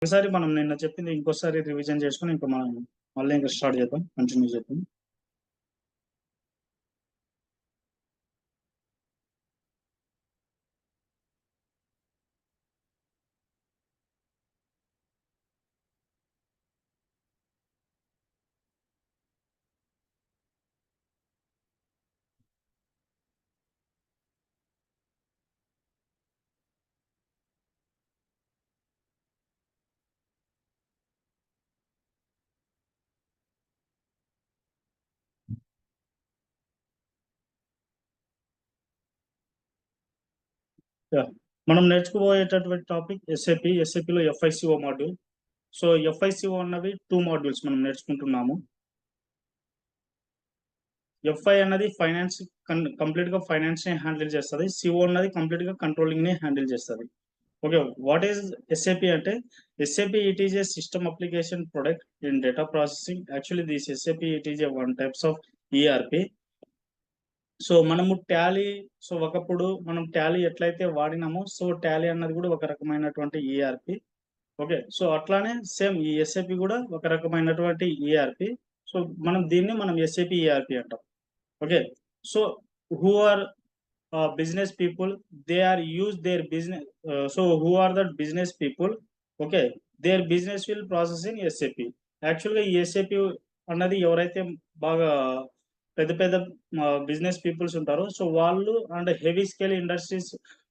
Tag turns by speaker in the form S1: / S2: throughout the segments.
S1: ఒకసారి మనం నిన్న చెప్పింది ఇంకోసారి రివిజన్ చేసుకొని ఇంకా మనం మళ్ళీ ఇంకా స్టార్ట్ చేద్దాం, కంటిన్యూ చేద్దాం. యా. మనం నేర్చుకోబోయేటటువంటి టాపిక్ ఎస్ఏపిలో ఎఫ్ఐసిఓ మాడ్యూల్. సో ఎఫ్ఐసిఓ అన్నవి 2 మాడ్యూల్స్ మనం నేర్చుకుంటున్నాము. ఎఫ్ఐ అన్నది ఫైనాన్స్, కంప్లీట్ గా ఫైనాన్స్ ని హ్యాండిల్ చేస్తుంది. సిఓ అన్నది కంప్లీట్ గా కంట్రోలింగ్ ని హ్యాండిల్ చేస్తుంది. ఓకే, వాట్ ఈస్ ఎస్ఏపి అంటే? SAP it is a system application product in data processing. Actually this SAP it is a one types of ERP. So మనము Tally, so ఒకప్పుడు మనం Tally ఎట్లయితే వాడినామో, so Tally అన్నది కూడా ఒక రకమైనటువంటి ఈఆర్పి. ఓకే, సో అట్లానే సేమ్ ఈ ఎస్ఏపి కూడా ఒక రకమైనటువంటి ఈఆర్పి. సో మనం ఎస్ఏపి ఈఆర్పి అంటాం. Okay, so who are business people, they are use their business. So who are the business people? Okay, their business will process in SAP. యాక్చువల్గా ఈ ఎస్ఏపి అన్నది ఎవరైతే బాగా పెద్ద పెద్ద బిజినెస్ పీపుల్స్ ఉంటారో, సో వాళ్ళు అండ్ హెవీ స్కేల్ ఇండస్ట్రీస్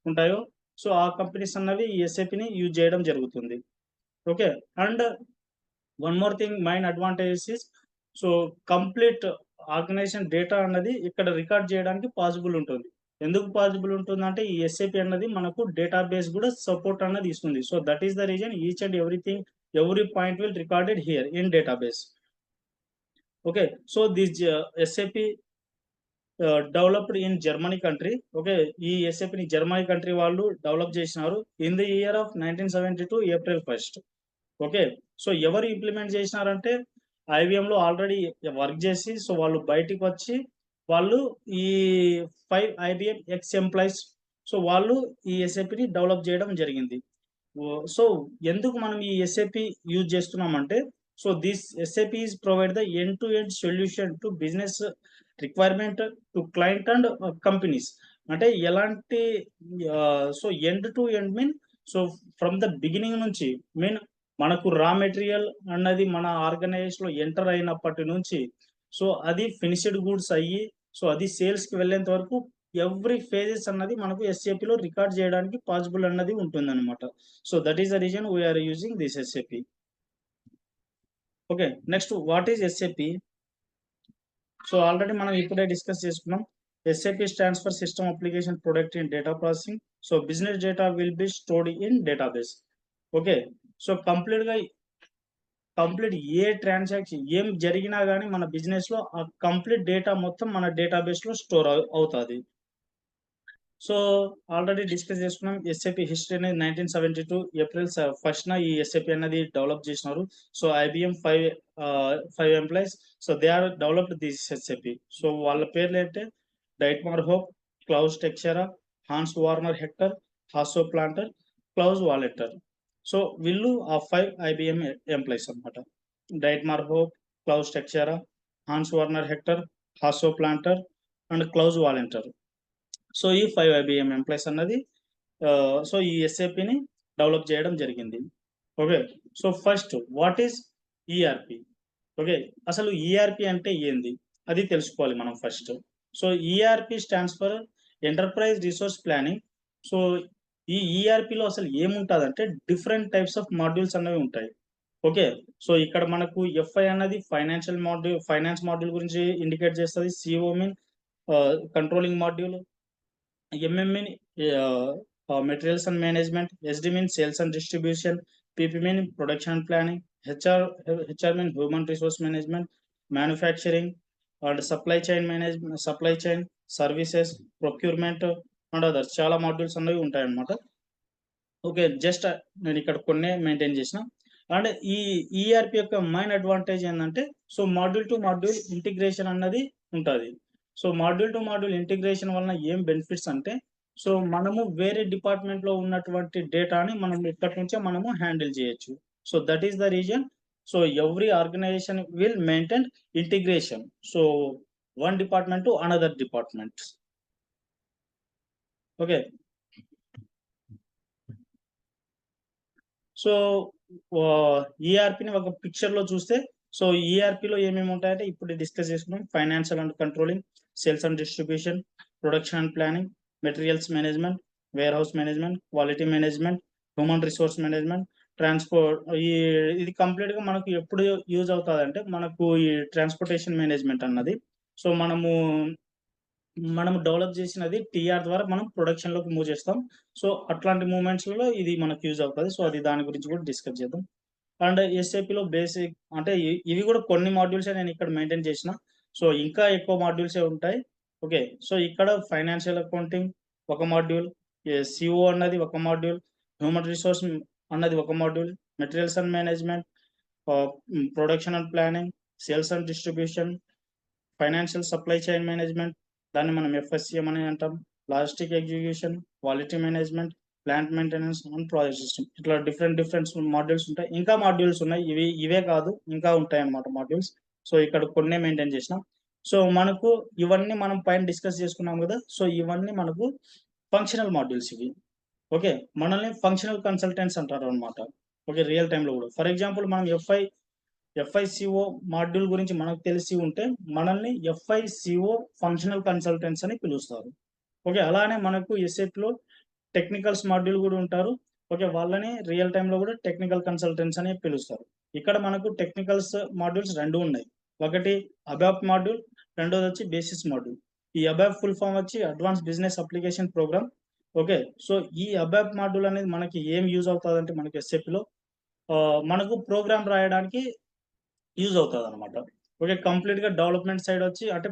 S1: ఉంటాయో, సో ఆ కంపెనీస్ అన్నవి ఈ ఎస్ఏపిని యూజ్ చేయడం జరుగుతుంది. Okay, and one more thing, main advantages is, so complete organization data అన్నది ఇక్కడ రికార్డ్ చేయడానికి పాసిబుల్ ఉంటుంది. ఎందుకు పాసిబుల్ ఉంటుందంటే ఈ ఎస్ఏపి అన్నది మనకు డేటాబేస్ కూడా సపోర్ట్ అన్నది ఇస్తుంది. So that is the reason each and everything, every point will recorded here in database. Okay, so this SAP developed in Germany country. Okay, ఈ ఎస్ఏపిని జర్మనీ కంట్రీ వాళ్ళు డెవలప్ చేసినారు in the year of 1972 April 1st. Okay, so ఎవరు implement చేసినారంటే IBM లో already work చేసి, so వాళ్ళు బయటికి వచ్చి వాళ్ళు ఈ 5 IBM ఎక్స్ ఎంప్లాయీస్, సో వాళ్ళు ఈ ఎస్ఏపిని డెవలప్ చేయడం జరిగింది. సో ఎందుకు మనం ఈ ఎస్ఏపి యూజ్ చేస్తున్నామంటే, so this SAP is provide the end to end solution to business requirement to client and companies. అంటే ఎలాంటి, so end to end mean, so from the beginning నుంచి మీన్ మనకు రా మెటీరియల్ అన్నది మన organisation లో enter అయినప్పటి నుంచి, so అది ఫినిష్డ్ గూడ్స్ అయ్యి, సో అది సేల్స్ కి వెళ్ళేంత వరకు ఎవ్రీ ఫేజెస్ అన్నది మనకు SAP లో రికార్డ్ చేయడానికి పాసిబుల్ అన్నది ఉంటుంది అనమాట. So that is the reason we are using this SAP. Okay, next what is SAP? So already మనం ఇప్పుడే డిస్కస్ చేసుకున్నాం. SAP stands for system application product in data processing. So business data will be stored in database. Okay, so complete a transaction ఏం జరిగినా కానీ మన business లో ఆ complete data మొత్తం మన డేటాబేస్ లో స్టోర్ అవుతుంది. సో ఆల్రెడీ డిస్కస్ చేసుకున్నాం. SAP హిస్టరీ అనేది 1972 ఏప్రిల్ 1st ఈ SAP అనేది డెవలప్ చేసినారు. So IBM five employees, so they are developed this SAP. So వాళ్ళ పేర్లు ఏంటంటే Dietmar Hopp, Klaus Tschira, Hans Werner Hector, Hasso Plattner, Claus Wellenreuther. So వీళ్ళు ఆ 5 IBM ఎంప్లాయీస్ అనమాట. Dietmar Hopp, Klaus Tschira, Hans Werner Hector, Hasso Plattner and Claus Wellenreuther. So ఈ 5 IBM employees అన్నది so ఈ SAPని develop చేయడం జరిగింది. Okay, so first what is ERP? Okay, అసలు ERP అంటే ఏంది అది తెలుసుకోవాలి మనం first. So ERP stands for enterprise resource planning. So ఈ ఈఆర్పిలో అసలు ఏముంటుంది, డిఫరెంట్ టైప్స్ ఆఫ్ మాడ్యూల్స్ అనేవి ఉంటాయి. ఓకే, సో ఇక్కడ మనకు ఎఫ్ఐ అన్నది ఫైనాన్స్ మాడ్యూల్ గురించి ఇండికేట్ చేస్తుంది. CO mean controlling module, MM mean materials and management, SD mean sales and distribution, PP mean production and planning, HR mean human resource management, manufacturing and supply chain management, supply chain services, procurement and others. చాలా modules అనేవి ఉంటాయి అన్నమాట. Okay, just నేను ఇక్కడ కొన్ని maintain చేసిన. And ఈ ERP యొక్క మెయిన్ అడ్వాంటేజ్ ఏంటంటే, so module to module integration అన్నది ఉంటుంది. So module to module integration వలన ఏం బెనిఫిట్స్ అంటే, సో మనము వేరే డిపార్ట్మెంట్ లో ఉన్నటువంటి డేటాని మనం ఇక్కడి నుంచే మనము హ్యాండిల్ చేయొచ్చు. So that is the reason. So every organization will maintain integration. So one department to another department. Okay. So ఈఆర్పిని ఒక పిక్చర్ లో చూస్తే, సో ఈఆర్పిలో ఏమేమి ఉంటాయంటే ఇప్పుడు డిస్కస్ చేసుకున్నాం. Financial and controlling, sales and distribution, production and planning, materials management, warehouse management, quality management, human resource management, transport. ఇది complete గా మనకు ఎప్పుడు యూజ్ అవుతుంది అంటే మనకు ఈ ట్రాన్స్పోర్టేషన్ మేనేజ్మెంట్ అన్నది. సో మనం డెవలప్ చేసినది టీఆర్ ద్వారా మనం ప్రొడక్షన్ లోకి మూవ్ చేస్తాం. సో అట్లాంటి మూమెంట్స్ లో ఇది మనకు యూజ్ అవుతుంది. సో అది దాని గురించి కూడా డిస్కస్ చేద్దాం. అండ్ ఎస్ఏపిలో బేసిక్ అంటే ఇవి కూడా కొన్ని మాడ్యూల్స్ నేను ఇక్కడ మెయింటైన్ చేసిన. సో ఇంకా ఎక్కువ మాడ్యూల్సే ఉంటాయి. ఓకే. సో ఇక్కడ ఫైనాన్షియల్ అకౌంటింగ్ ఒక మాడ్యూల్, సిఓ అన్నది ఒక మాడ్యూల్, హ్యూమన్ రిసోర్స్ అన్నది ఒక module, materials and management, production and planning, sales and distribution, financial supply chain management, దాన్ని మనం ఎఫ్ఎస్సిఎం అని అంటాం, logistic execution, quality management, plant maintenance and project system. ఇట్లా డిఫరెంట్ మాడ్యూల్స్ ఉంటాయి. ఇంకా మాడ్యూల్స్ ఉన్నాయి. ఇవే కాదు, ఇంకా ఉంటాయి అన్నమాట మాడ్యూల్స్. సో ఇక్కడ కొన్ని మెయింటైన్ చేసినాం. సో మనకు ఇవన్నీ మనం పైన డిస్కస్ చేసుకున్నాం కదా. సో ఇవన్నీ మనకు ఫంక్షనల్ మాడ్యూల్స్ ఇవి. ఓకే. మనల్ని ఫంక్షనల్ కన్సల్టెంట్స్ అంటారు అనమాట. ఓకే. రియల్ టైంలో కూడా ఫర్ ఎగ్జాంపుల్ మనం ఎఫ్ఐసిఓ మాడ్యూల్ గురించి మనకు తెలిసి ఉంటే మనల్ని ఎఫ్ఐసిఓ ఫంక్షనల్ కన్సల్టెంట్స్ అని పిలుస్తారు. ఓకే. అలానే మనకు ఎస్ఏపిలో టెక్నికల్స్ మాడ్యూల్ కూడా ఉంటారు. ఓకే. వాళ్ళని రియల్ టైంలో కూడా టెక్నికల్ కన్సల్టెంట్స్ అని పిలుస్తారు. ఇక్కడ మనకు టెక్నికల్స్ మాడ్యూల్స్ రెండు ఉన్నాయి. ఒకటి అబాప్ మాడ్యూల్, రెండోది వచ్చి బేసిస్ మాడ్యూల్. ఈ అబాప్ ఫుల్ ఫామ్ వచ్చి advance business application program. Okay. So ఈ అబాప్ మాడ్యూల్ అనేది మనకి ఏం యూజ్ అవుతుంది అంటే మనకి ఎస్ఏపిలో మనకు ప్రోగ్రామ్ రాయడానికి యూజ్ అవుతుంది అనమాట. ఓకే. కంప్లీట్ గా డెవలప్మెంట్ సైడ్ వచ్చి అంటే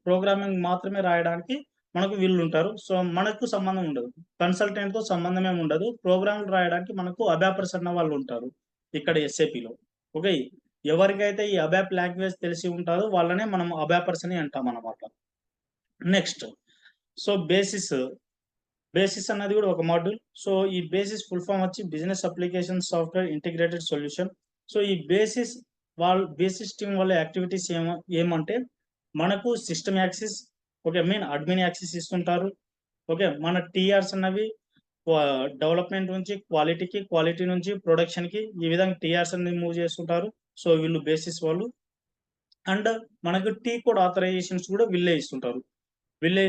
S1: ప్రోగ్రామింగ్ మాత్రమే రాయడానికి మనకు వీళ్ళు ఉంటారు. సో మనకు సంబంధం ఉండదు, కన్సల్టెంట్ తో సంబంధం ఏమి ఉండదు. ప్రోగ్రామ్ రాయడానికి మనకు అబాపర్స్ అన్న వాళ్ళు ఉంటారు ఇక్కడ ఎస్ఏపిలో. ఓకే. ఎవరికైతే ఈ అబాప్ లాంగ్వేజ్ తెలిసి ఉంటారో వాళ్ళనే మనం అబాపర్స్ అని అంటాం అనమాట. నెక్స్ట్, సో బేసిస్ అన్నది కూడా ఒక మాడ్యూల్. సో ఈ బేసిస్ ఫుల్ ఫామ్ వచ్చి business application software integrated solution. So ఈ బేసిస్ టీమ్ వల్ల యాక్టివిటీస్ ఏమంటే మనకు system access, okay, main admin access ఇస్తుంటారు. ఓకే. మన టీఆర్స్ అన్నవి డెవలప్మెంట్ నుంచి క్వాలిటీ నుంచి ప్రొడక్షన్ కి ఈ విధంగా టీఆర్స్ అనేది మూవ్ చేస్తుంటారు. సో వీళ్ళు బేసిస్ వాళ్ళు. అండ్ మనకు టీ కోడ్ ఆథరైజేషన్స్ కూడా వీళ్ళే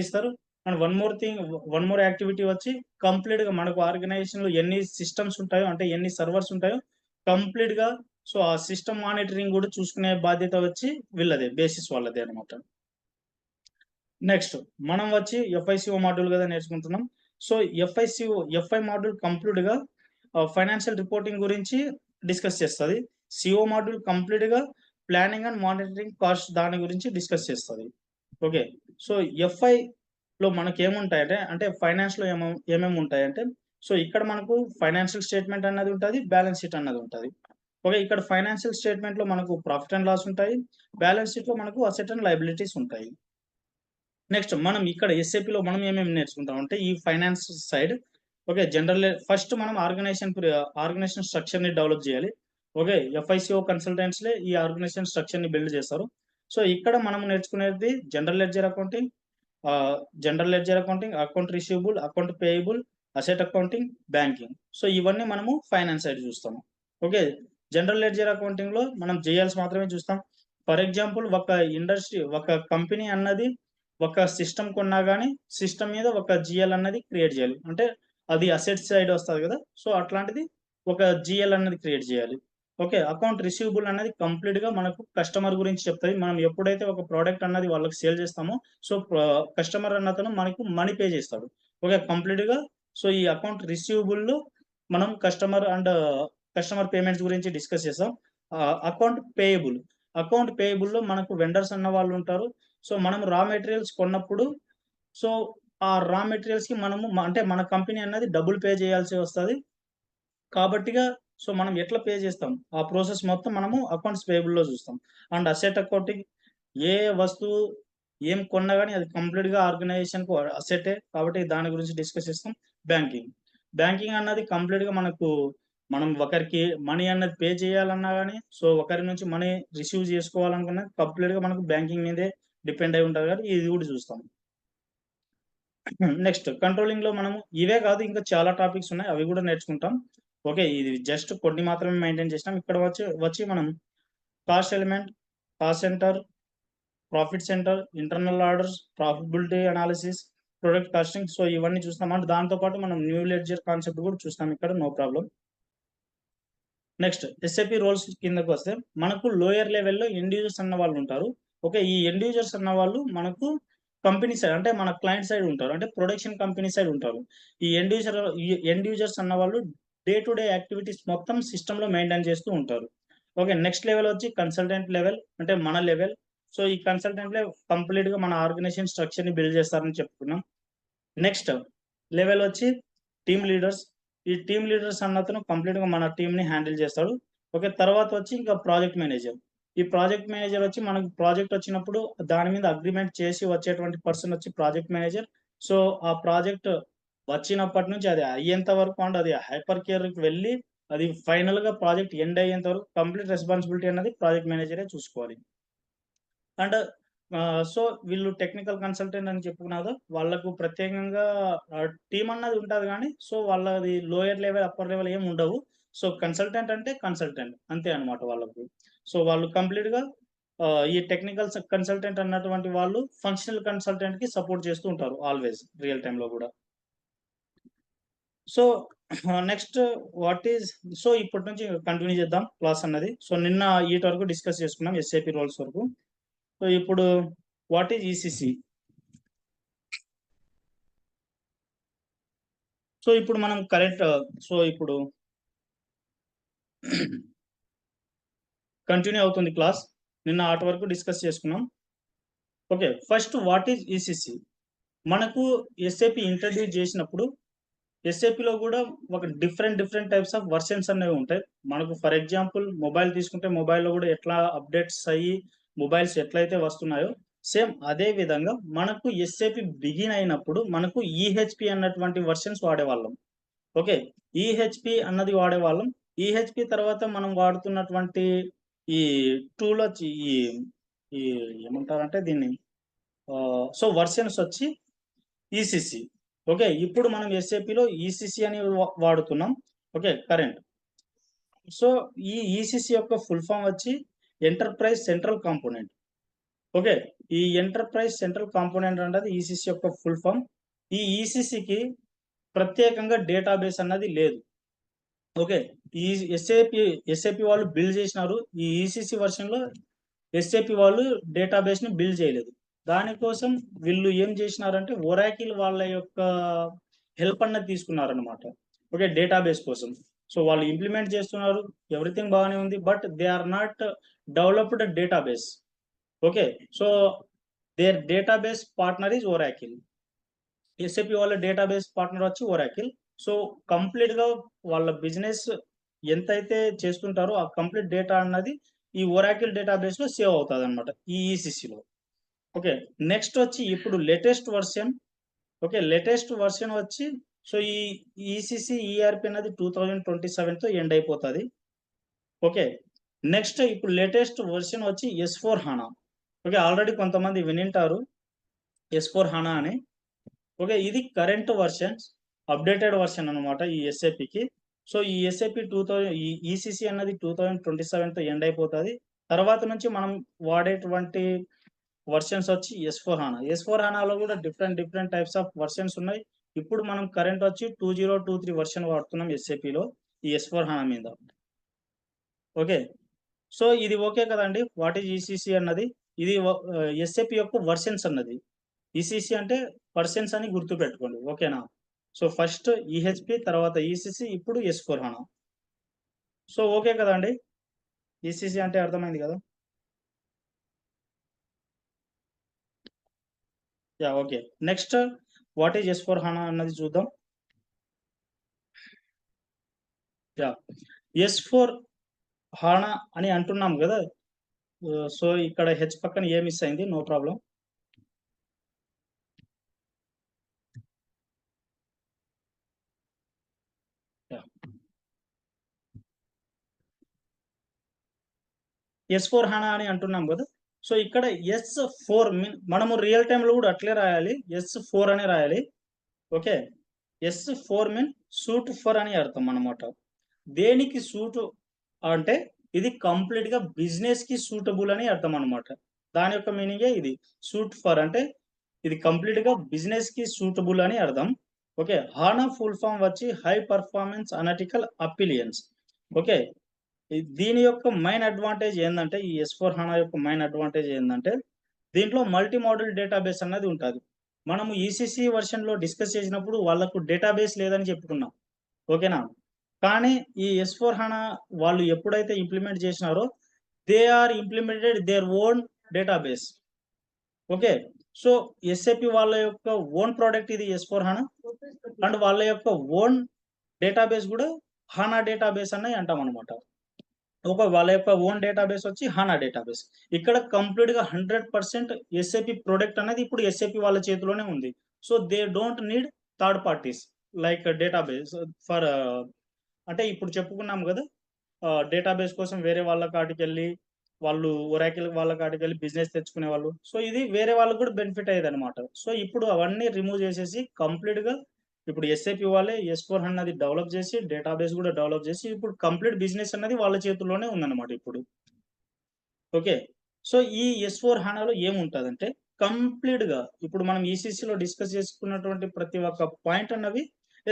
S1: ఇస్తారు. అండ్ వన్ మోర్ యాక్టివిటీ వచ్చి కంప్లీట్ గా మనకు ఆర్గనైజేషన్ లో ఎన్ని సిస్టమ్స్ ఉంటాయో అంటే ఎన్ని సర్వర్స్ ఉంటాయో కంప్లీట్ గా సో ఆ సిస్టమ్ మానిటరింగ్ కూడా చూసుకునే బాధ్యత వచ్చి వీళ్ళదే, బేసిస్ వాళ్ళదే అనమాట. నెక్స్ట్ మనం వచ్చి ఎఫ్ఐసిఓ మాడ్యూల్ కదా నేర్చుకుంటున్నాం. సో ఎఫ్ఐ మాడ్యూల్ కంప్లీట్ గా ఫైనాన్షియల్ రిపోర్టింగ్ గురించి డిస్కస్ చేస్తుంది. సిఓ మాడ్యూల్ కంప్లీట్ గా ప్లానింగ్ అండ్ మానిటరింగ్ కాస్ట్ దాని గురించి డిస్కస్ చేస్తుంది. ఓకే. సో ఎఫ్ఐ లో మనకి ఏముంటాయంటే అంటే ఫైనాన్స్ లో ఏమేమి ఉంటాయంటే సో ఇక్కడ మనకు ఫైనాన్షియల్ స్టేట్మెంట్ అన్నది ఉంటుంది, బ్యాలెన్స్ షీట్ అన్నది ఉంటుంది. ఓకే. ఇక్కడ ఫైనాన్షియల్ స్టేట్మెంట్ లో మనకు ప్రాఫిట్ అండ్ లాస్ ఉంటాయి, బ్యాలెన్స్ షీట్ లో మనకు అసెట్ అండ్ లయబిలిటీస్ ఉంటాయి. నెక్స్ట్ మనం ఇక్కడ ఎస్ఏపిలో మనం ఏమేమి నేర్చుకుంటాం అంటే ఈ ఫైనాన్స్ సైడ్. ఓకే. ఫస్ట్ మనం ఆర్గనైజేషన్ స్ట్రక్చర్ ని డెవలప్ చేయాలి. ఓకే. ఎఫ్ఐసిఓ కన్సల్టెంట్స్ ఈ ఆర్గనైజేషన్ స్ట్రక్చర్ ని బిల్డ్ చేస్తారు. సో ఇక్కడ మనం నేర్చుకునేది general ledger accounting, account receivable, account payable, asset accounting, banking. So ఇవన్నీ మనము ఫైనాన్స్ సైడ్ చూస్తాము. ఓకే. జనరల్ లెడ్జర్ అకౌంటింగ్ లో మనం జేఎల్స్ మాత్రమే చూస్తాం. ఫర్ ఎగ్జాంపుల్ ఒక కంపెనీ అన్నది ఒక సిస్టమ్ కొన్నా కానీ సిస్టమ్ మీద ఒక జిఎల్ అన్నది క్రియేట్ చేయాలి. అంటే అది అసెట్ సైడ్ వస్తుంది కదా. సో అట్లాంటిది ఒక జిఎల్ అన్నది క్రియేట్ చేయాలి. ఓకే. అకౌంట్ రిసీవబుల్ అనేది కంప్లీట్ గా మనకు కస్టమర్ గురించి చెప్తుంది. మనం ఎప్పుడైతే ఒక ప్రోడక్ట్ అన్నది వాళ్ళకి సేల్ చేస్తామో సో కస్టమర్ అన్నతను మనకు మనీ పే చేస్తాడు. ఓకే. కంప్లీట్ గా సో ఈ అకౌంట్ రిసీవబుల్ లో మనం కస్టమర్ పేమెంట్స్ గురించి డిస్కస్ చేస్తాం. అకౌంట్ పేయబుల్ లో మనకు వెండర్స్ అన్న వాళ్ళు ఉంటారు. సో మనం రా మెటీరియల్స్ కొన్నప్పుడు సో ఆ రా మెటీరియల్స్ కి మనము అంటే మన కంపెనీ అన్నది డబ్బులు పే చేయాల్సి వస్తుంది. కాబట్టిగా సో మనం ఎట్లా పే చేస్తాం ఆ ప్రాసెస్ మొత్తం మనము అకౌంట్స్ పేయబుల్ లో చూస్తాం. అండ్ అసెట్ అకౌంటింగ్ ఏ వస్తువు ఏం కొన్నా కానీ అది కంప్లీట్ గా ఆర్గనైజేషన్ కు అసెటే కాబట్టి దాని గురించి డిస్కస్ చేస్తాం. బ్యాంకింగ్ అన్నది కంప్లీట్ గా మనకు మనం ఒకరికి మనీ అన్నది పే చేయాలన్నా గానీ, సో ఒకరి నుంచి మనీ రిసీవ్ చేసుకోవాలనుకున్నా కంప్లీట్‌గా మనకు బ్యాంకింగ్ మీదే డిపెండ్ అయి ఉంటది కాబట్టి ఇది కూడా చూస్తాం. నెక్స్ట్ కంట్రోలింగ్‌లో మనము ఇవే కాదు ఇంకా చాలా టాపిక్స్ ఉన్నాయి. అవి కూడా నేర్చుకుంటాం. ఓకే. ఇది జస్ట్ కొన్ని మాత్రమే మెయింటైన్ చేసినాం. ఇక్కడ వచ్చి మనం cost element, cost centre, profit centre, internal orders, profitability analysis, product costing so ఇవన్నీ చూస్తాం. అంటే దాంతో పాటు మనం న్యూ లెడ్జర్ కాన్సెప్ట్ కూడా చూస్తాం ఇక్కడ no problem. Next SAP roles కిందకొస్తే మనకు లోయర్ లెవెల్‌లో ఎండ్ యూజర్స్ అన్న వాళ్ళు ఉంటారు. ఓకే. ఈ ఎండ్ యూజర్స్ అన్న వాళ్ళు మనకు కంపెనీ సైడ్ అంటే మన క్లయింట్ సైడ్ ఉంటారు. అంటే ప్రొడక్షన్ కంపెనీ సైడ్ ఉంటారు. ఈ ఎండ్ యూజర్స్ అన్న వాళ్ళు డే టు డే యాక్టివిటీస్ మొత్తం సిస్టమ్‌లో మెయింటైన్ చేస్తూ ఉంటారు. ఓకే. నెక్స్ట్ లెవెల్ వచ్చి కన్సల్టెంట్ లెవెల్ అంటే మన లెవెల్. సో ఈ కన్సల్టెంట్‌లే కంప్లీట్‌గా మన ఆర్గనైజేషన్ స్ట్రక్చర్‌ని బిల్డ్ చేస్తారని చెప్పుకున్నాం. నెక్స్ట్ లెవెల్ వచ్చి టీమ్ లీడర్స్. ఈ టీమ్ లీడర్స్ అన్నతను కంప్లీట్‌గా మన టీమ్‌ని హ్యాండిల్ చేస్తాడు. ఓకే. తర్వాత వచ్చి ఇంకా ప్రాజెక్ట్ మేనేజర్. ఈ ప్రాజెక్ట్ మేనేజర్ వచ్చి మనకు ప్రాజెక్ట్ వచ్చినప్పుడు దాని మీద అగ్రీమెంట్ చేసి వచ్చేటువంటి పర్సన్ వచ్చి ప్రాజెక్ట్ మేనేజర్. సో, ఆ ప్రాజెక్ట్ వచ్చినప్పటి నుంచి అది అయ్యేంత వరకు అండ్ అది హైపర్ కేర్‌కి వెళ్ళి అది ఫైనల్‌గా ప్రాజెక్ట్ ఎండ్ అయ్యేంత వరకు కంప్లీట్ రెస్పాన్సిబిలిటీ అన్నది ప్రాజెక్ట్ మేనేజరే చూసుకోవాలి. అండ్ సో, వీళ్ళు టెక్నికల్ కన్సల్టెంట్ అని చెప్పుకున్నారు. వాళ్ళకు ప్రత్యేకంగా టీమ్ అన్నది ఉంటది గానీ, సో, వాళ్ళది లోయర్ లెవెల్, అప్పర్ లెవెల్ ఏమి ఉండవు. సో, కన్సల్టెంట్ అంటే కన్సల్టెంట్ అంతే అన్నమాట వాళ్ళకు. సో, వాళ్ళు కంప్లీట్‌గా ఈ టెక్నికల్ కన్సల్టెంట్ అన్నటువంటి వాళ్ళు ఫంక్షనల్ కన్సల్టెంట్‌కి సపోర్ట్ చేస్తూ ఉంటారు ఆల్‌వేస్ రియల్ టైమ్‌లో గూడా. So, next what is so, ఇప్పటి నుంచి కంటిన్యూ చేద్దాం క్లాస్ అన్నది. సో, నిన్న ఈటి వరకు డిస్కస్ చేసుకున్నాం ఎస్ఏపీ రోల్స్ వరకు. సో, ఇప్పుడు వాట్ ఈస్ ఈసీసీ? సో, ఇప్పుడు మనం సో, ఇప్పుడు కంటిన్యూ అవుతుంది క్లాస్. నిన్న ఆటి వరకు డిస్కస్ చేసుకున్నాం. Okay. First what is ECC? మనకు ఎస్ఏపీ ఇంట్రొడ్యూస్ చేసినప్పుడు ఎస్ఏపీలో గూడా ఒక డిఫరెంట్ టైప్స్ ఆఫ్ వెర్షన్స్ అనేవి ఉంటాయి. మనకు ఫర్ ఎగ్జాంపుల్ మొబైల్ తీసుకుంటే మొబైల్‌లో గూడా ఎట్లా అప్‌డేట్స్ అయ్యి మొబైల్స్ ఎట్లయితే వస్తున్నాయో సేమ్ అదే విధంగా మనకు ఎస్ఏపీ బిగిన్ అయినప్పుడు మనకు ఈహెచ్‌పీ అన్నటువంటి వెర్షన్స్ వాడేవాళ్ళం. ఓకే. ఈహెచ్‌పీ అన్నది వాడేవాళ్ళం. ఈహెచ్‌పీ తర్వాత మనం వాడుతున్నటువంటి ఈ టూలొచ్చి ఈ ఈ ఏమంటారంటే దీన్ని సో, వెర్షన్స్ వచ్చి ఈసీసీ. ఓకే. ఇప్పుడు మనం ఎస్ఏపీలో ఈసీసీ అని వాడుతున్నాం. ఓకే. కరెంట్. సో, ఈ ఈసీసీ యొక్క ఫుల్ ఫార్మ్ వచ్చి ఎంటర్‌ప్రైజ్ సెంట్రల్ కాంపోనెంట్. ఓకే. ఈ ఎంటర్‌ప్రైజ్ సెంట్రల్ కాంపోనెంట్ అన్నది ఈసీసీ యొక్క ఫుల్ ఫార్మ్. ఈ ఈసీసీకి ప్రత్యేకంగా డేటాబేస్ అన్నది లేదు. ఓకే. ఈ ఎస్ఏపీ వాళ్ళు బిల్డ్ చేసినారు. ఈ ఈసీసీ వెర్షన్‌లో ఎస్ఏపీ వాళ్ళు డేటాబేస్‌ని బిల్డ్ చేయలేదు. దానికోసం వీళ్ళు ఏం చేసినారంటే ఒరాకిల్ వాళ్ళ యొక్క హెల్ప్ అన్నది తీసుకున్నారన్నమాట. ఓకే. డేటాబేస్ కోసం. సో, వాళ్ళు ఇంప్లిమెంట్ చేస్తున్నారు. ఎవ్రీథింగ్ బాగానే ఉంది. But they are not developed database. Okay. So, their database partner is Oracle. SAP వాళ్ళ డేటాబేస్ పార్ట్నర్ వచ్చి ఒరాకిల్. సో, కంప్లీట్‌గా వాళ్ళ బిజినెస్ ఎంతైతే చేస్తుంటారో ఆ కంప్లీట్ డేటా అన్నది ఈ ఒరాకిల్ డేటాబేస్‌లో సేవ్ అవుతదన్నమాట. ఈ ఈసీసీలో. ఓకే. నెక్స్ట్ వచ్చి ఇప్పుడు latest version okay. Latest version వచ్చి సో, ఈ ఈసీసీ ఈఆర్‌పీ అనేది 2027తో ఎండ్ అయిపోతది. ఓకే. నెక్స్ట్ ఇప్పుడు లేటెస్ట్ వెర్షన్ వచ్చి ఎస్4 హానా. ఓకే. ఆల్రెడీ కొంతమంది వినింటారు ఎస్4 హానా అని. ఓకే. ఇది కరెంట్ వెర్షన్స్ అప్‌డేటెడ్ వెర్షన్ అన్నమాట ఈ ఎస్ఏపీకి. సో, ఈ ఎస్ఏపీ 2000 ఈ ఈసీసీ అన్నది 2027తో ఎండ్ అయిపోతది. తర్వాత నుంచి మనం వాడేటువంటి వెర్షన్స్ వచ్చి ఎస్4 హానా. ఎస్4 హానాలో గూడా డిఫరెంట్ టైప్స్ ఆఫ్ వెర్షన్స్ ఉన్నాయి. ఇప్పుడు మనం కరెంట్ వచ్చి 2023 వెర్షన్ వాడుతున్నాం ఎస్ఏపీలో ఈ ఎస్4 హానా మీద. ఓకే. సో, ఇది ఓకే కదండీ! వాట్ ఈస్ ఈసీసీ అన్నది. ఇది ఎస్ఏపీ యొక్క వెర్షన్స్ అన్నది. ఈసీసీ అంటే పర్సన్స్ అని గుర్తుపెట్టుకోండి. ఓకేనా? సో, ఫస్ట్ ఈహెచ్‌పీ తర్వాత ఈసీసీ ఇప్పుడు ఎస్4 హానా. సో, ఓకే కదండీ! ఈసీసీ అంటే అర్థమైంది గదా! Yeah! Okay. Next what is S4 HANA అన్నది చూద్దాం. యాహ్! ఎస్4 హానా అని అంటున్నాం గదా! సో, ఇక్కడ హెచ్ పక్కన ఏ మిస్ అయింది. No problem. Yeah! S4 HANA అని అంటున్నాం కదా. సో ఇక్కడ S4 మనము రియల్ టైమ్ లో కూడా అట్లే రాయాలి, S4 అనే రాయాలి. ఓకే, S4 సూట్ ఫర్ అని అర్థం అన్నమాట. దేనికి సూట్ అంటే ఇది కంప్లీట్ గా బిజినెస్ కి సూటబుల్ అని అర్థం అన్నమాట. దాని యొక్క మీనింగే ఇది. సూట్ ఫర్ అంటే ఇది కంప్లీట్ గా బిజినెస్ కి సూటబుల్ అని అర్థం. ఓకే, హానా ఫుల్ ఫామ్ వచ్చి హై పర్ఫార్మెన్స్ అనలిటికల్ అపిలియన్స్. ఓకే, దీని యొక్క మెయిన్ అడ్వాంటేజ్ ఏంటంటే, ఈ S4 HANA యొక్క మెయిన్ అడ్వాంటేజ్ ఏంటంటే, దీంట్లో మల్టీ మోడల్ డేటాబేస్ అన్నది ఉంటుంది. మనము ఈసీసీ వర్షన్ లో డిస్కస్ చేసినప్పుడు వాళ్ళకు డేటాబేస్ లేదని చెప్పుకున్నాం. ఓకేనా, కానీ ఈ S4 HANA వాళ్ళు ఎప్పుడైతే ఇంప్లిమెంట్ చేసినారో they are implemented their own database. Okay, so SAP వాళ్ళ యొక్క ఓన్ ప్రోడక్ట్ ఇది S4 HANA, అండ్ వాళ్ళ యొక్క ఓన్ డేటాబేస్ కూడా హానా డేటాబేస్ అని అంటాం అనమాట. వాళ్ళ యొక్క ఓన్ డేటాబేస్ వచ్చి హానా డేటాబేస్. ఇక్కడ కంప్లీట్ గా 100% ఎస్ఏపి ప్రొడక్ట్ అనేది ఇప్పుడు ఎస్ఏపి వాళ్ళ చేతిలోనే ఉంది. So they don't need third parties like database for, అంటే ఇప్పుడు చెప్పుకున్నాం కదా, డేటాబేస్ కోసం వేరే వాళ్ళ కాటికి వెళ్ళి వాళ్ళు ఒరాకిల్ వాళ్ళ కాటికి వెళ్ళి బిజినెస్ తెచ్చుకునే వాళ్ళు. సో ఇది వేరే వాళ్ళకి కూడా బెనిఫిట్ అయ్యేది అనమాట. సో ఇప్పుడు అవన్నీ రిమూవ్ చేసేసి కంప్లీట్ గా ఇప్పుడు ఎస్ఏపి వాళ్ళే S4 అన్నది డెవలప్ చేసి డేటాబేస్ కూడా డెవలప్ చేసి ఇప్పుడు కంప్లీట్ బిజినెస్ అన్నది వాళ్ళ చేతుల్లోనే ఉందన్నమాట ఇప్పుడు. ఓకే, సో ఈ S4 HANAలో ఏముంటదంటే కంప్లీట్ గా ఇప్పుడు మనం ఈసీసీలో డిస్కస్ చేసుకున్నటువంటి ప్రతి ఒక్క పాయింట్ అన్నవి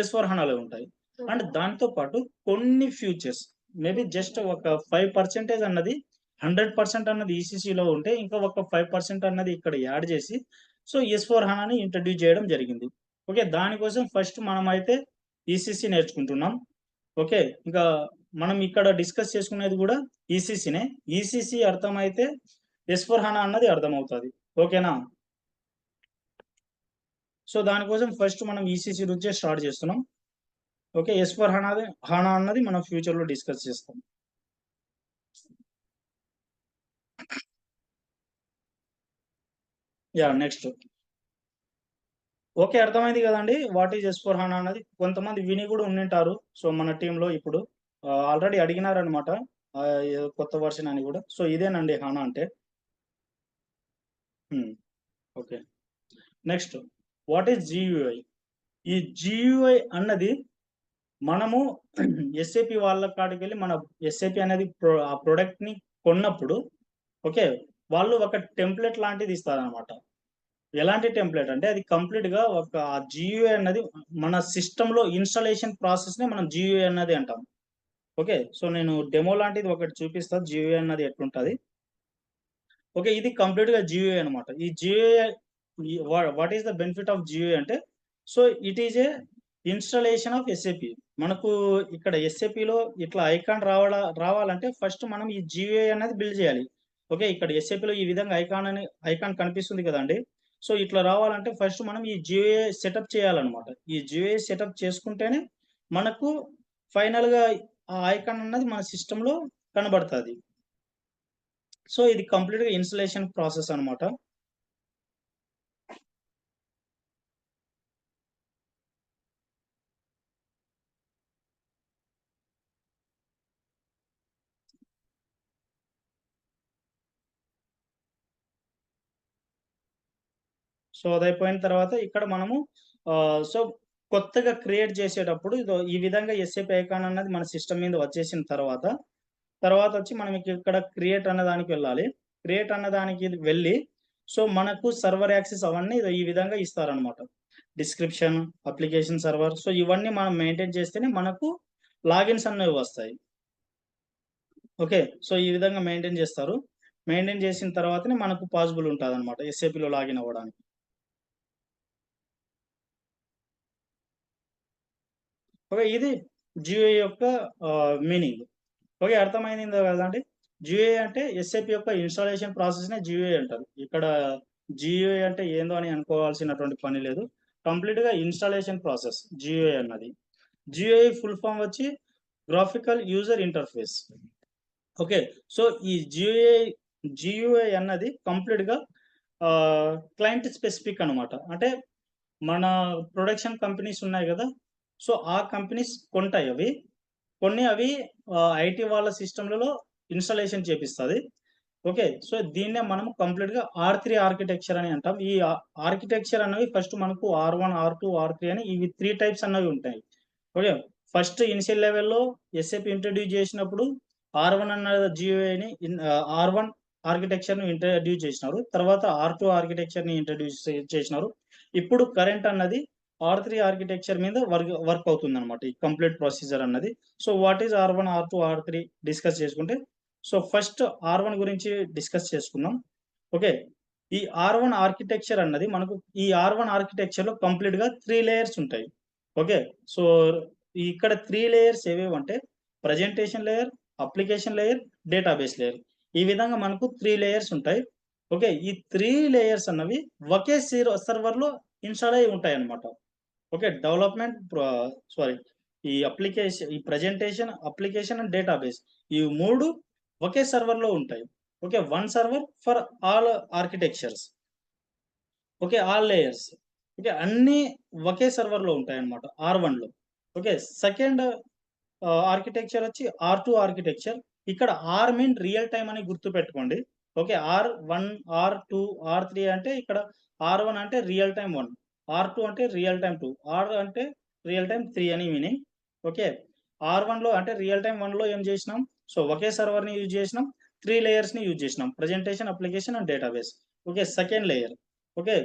S1: S4 HANAలో ఉంటాయి. అండ్ దాంతో పాటు కొన్ని ఫ్యూచర్స్ మేబీ జస్ట్ ఒక 5% అన్నది 100% అన్నది ఈసీసీలో ఉంటే ఇంకా ఒక 5% అన్నది ఇక్కడ యాడ్ చేసి సో S4 HANAని ఇంట్రడ్యూస్ చేయడం జరిగింది. ఓకే, దానికోసం ఫస్ట్ మనం అయితే ఈసీసీ నేర్చుకుంటున్నాం. ఓకే, ఇంకా మనం ఇక్కడ డిస్కస్ చేసుకునేది కూడా ఈసీసీనే. ఈసీసీ అర్థమైతే S4 HANA అన్నది అర్థమవుతుంది. ఓకేనా, సో దానికోసం ఫస్ట్ మనం ఈసీసీ నుంచే స్టార్ట్ చేస్తున్నాం. ఓకే, S4 HANA అన్నది మనం ఫ్యూచర్ లో డిస్కస్ చేస్తాం. Yeah, next. ఓకే, అర్థమైంది కదండి వాట్ ఈజ్ S4 HANA అన్నది. కొంతమంది విని కూడా ఉండింటారు. సో మన టీంలో ఇప్పుడు ఆల్రెడీ అడిగినారనమాట కొత్త వర్షన్ అని కూడా. సో ఇదేనండి హానా అంటే. Okay, next what is GUI. ఈ GUI అన్నది మనము ఎస్ఏపి వాళ్ళ కాడికి వెళ్ళి మన ఎస్ఏపి అనేది ఆ ప్రొడక్ట్ ని కొన్నప్పుడు ఓకే వాళ్ళు ఒక టెంప్లెట్ లాంటిది ఇస్తారనమాట. ఎలాంటి టెంప్లెట్ అంటే అది కంప్లీట్ గా ఒక GUI అన్నది మన సిస్టమ్ లో ఇన్స్టాలేషన్ ప్రాసెస్ ని మనం GUI అన్నది అంటాం. ఓకే, సో నేను డెమో లాంటిది ఒకటి చూపిస్తా GUI అన్నది ఎట్లుంటది. ఓకే, ఇది కంప్లీట్ గా GUI అనమాట. ఈ GUI what is the benefit of GUI అంటే, so it is a installation of SAP. మనకు ఇక్కడ ఎస్ఏపిలో ఇట్లా ఐకాన్ రావాలంటే ఫస్ట్ మనం ఈ GUI అనేది బిల్డ్ చేయాలి. ఓకే, ఇక్కడ ఎస్ఏపిలో ఈ విధంగా ఐకాన్ కనిపిస్తుంది కదండి. సో ఇట్లా రావాలంటే ఫస్ట్ మనం ఈ GUI సెటప్ చేయాలన్నమాట. ఈ GUI సెటప్ చేసుకుంటేనే మనకు ఫైనల్ గా ఆ ఐకాన్ అన్నది మన సిస్టమ్ లో కనబడుతుంది. సో ఇది కంప్లీట్ గా ఇన్స్టలేషన్ ప్రాసెస్ అనమాట. సో అది అయిపోయిన తర్వాత ఇక్కడ మనము సో కొత్తగా క్రియేట్ చేసేటప్పుడు ఈ విధంగా ఎస్ఏపి ఐకాన్ అన్నది మన సిస్టమ్ మీద వచ్చేసిన తర్వాత వచ్చి మనం ఇక్కడ క్రియేట్ అన్న దానికి వెళ్ళాలి. క్రియేట్ అన్న దానికి వెళ్ళి సో మనకు సర్వర్ యాక్సెస్ అవన్నీ ఈ విధంగా ఇస్తారనమాట. డిస్క్రిప్షన్, అప్లికేషన్ సర్వర్, సో ఇవన్నీ మనం మెయింటైన్ చేస్తేనే మనకు లాగిన్స్ అనేవి వస్తాయి. ఓకే, సో ఈ విధంగా మెయింటైన్ చేస్తారు. మెయింటైన్ చేసిన తర్వాతనే మనకు పాసిబుల్ ఉంటుంది అనమాట ఎస్ఏపిలో లాగిన్ అవ్వడానికి. ఓకే, ఇది GUI యొక్క మీనింగ్. ఓకే, అర్థమైంది కదండి. GUI అంటే ఎస్ఏపి యొక్క ఇన్స్టాలేషన్ ప్రాసెస్ నే GUI అంటారు. ఇక్కడ GUI అంటే ఏందో అని అనుకోవాల్సినటువంటి పని లేదు. కంప్లీట్ గా ఇన్స్టాలేషన్ ప్రాసెస్ GUI అన్నది. GUI ఫుల్ ఫామ్ వచ్చి graphical user interface. Okay, so ఈ GUI అన్నది కంప్లీట్ గా క్లయింట్ స్పెసిఫిక్ అనమాట. అంటే మన ప్రొడక్షన్ కంపెనీస్ ఉన్నాయి కదా, సో ఆ కంపెనీస్ కొంటాయి అవి. కొన్ని అవి ఐటీ వాళ్ళ సిస్టమ్లలో ఇన్స్టాలేషన్ చేపిస్తుంది. ఓకే. సో దీన్నే మనం కంప్లీట్‌గా R3 ఆర్కిటెక్చర్ అని అంటాం. ఈ ఆర్కిటెక్చర్ అనేవి ఫస్ట్ మనకు R1, R2, R3 అని ఇవి 3 టైప్స్ అన్నవి ఉంటాయి. ఓకే. ఫస్ట్ ఇనిషియల్ లెవెల్‌లో ఎస్ఏపీ ఇంట్రొడ్యూస్ చేసినప్పుడు R1 అన్న జియూఐని R1 ఆర్కిటెక్చర్‌ని ఇంట్రొడ్యూస్ చేసినారు. తర్వాత R2 ఆర్కిటెక్చర్‌ని ఇంట్రొడ్యూస్ చేసినారు. ఇప్పుడు కరెంట్ అన్నది R3 ఆర్కిటెక్చర్ మీద వర్క్ అవుతుందన్నమాట. ఈ కంప్లీట్ ప్రొసీజర్ అన్నది. So what is R1, R2, R3 discuss చేసుకుంటే సో ఫస్ట్ R1 గురించి డిస్కస్ చేసుకుందాం. ఓకే. ఈ R1 ఆర్కిటెక్చర్ అన్నది మనకు ఈ R1 ఆర్కిటెక్చర్‌లో కంప్లీట్‌గా 3 లేయర్స్ ఉంటాయి. ఓకే. సో ఇక్కడ 3 లేయర్స్ ఏవేవంటే presentation layer, application layer, database layer. ఈ విధంగా మనకు 3 లేయర్స్ ఉంటాయి. ఓకే. ఈ 3 లేయర్స్ అన్నవి ఒకే సర్వర్‌లో ఇన్‌స్టాల్ అయ్యి ఉంటాయన్నమాట. ఓకే. సారీ ఈ ప్రెజెంటేషన్, అప్లికేషన్ అండ్ డేటాబేస్ ఈ 3 ఒకే సర్వర్‌లో ఉంటాయి. Okay. One server for all architectures. Okay. All layers. Okay. అన్నీ ఒకే సర్వర్‌లో ఉంటాయన్నమాట R1లో. ఓకే. సెకండ్ ఆర్కిటెక్చర్ వచ్చి R2 ఆర్కిటెక్చర్. ఇక్కడ ఆర్ మీన్ రియల్ టైమ్ అని గుర్తుపెట్టుకోండి. ఓకే. R1, R2, R3 అంటే ఇక్కడ R1 అంటే రియల్ టైమ్ 1, R2 అంటే రియల్ టైమ్ 2, R అంటే రియల్ టైమ్ 3 అని మీనింగ్. ఓకే. R1లో అంటే రియల్ టైమ్ 1లో ఏం చేసినాం? సో ఒకే సర్వర్‌ని యూజ్ చేసినాం. 3 లేయర్స్‌ని యూజ్ చేసినాం. Presentation, application and database. Okay. Second layer. Okay.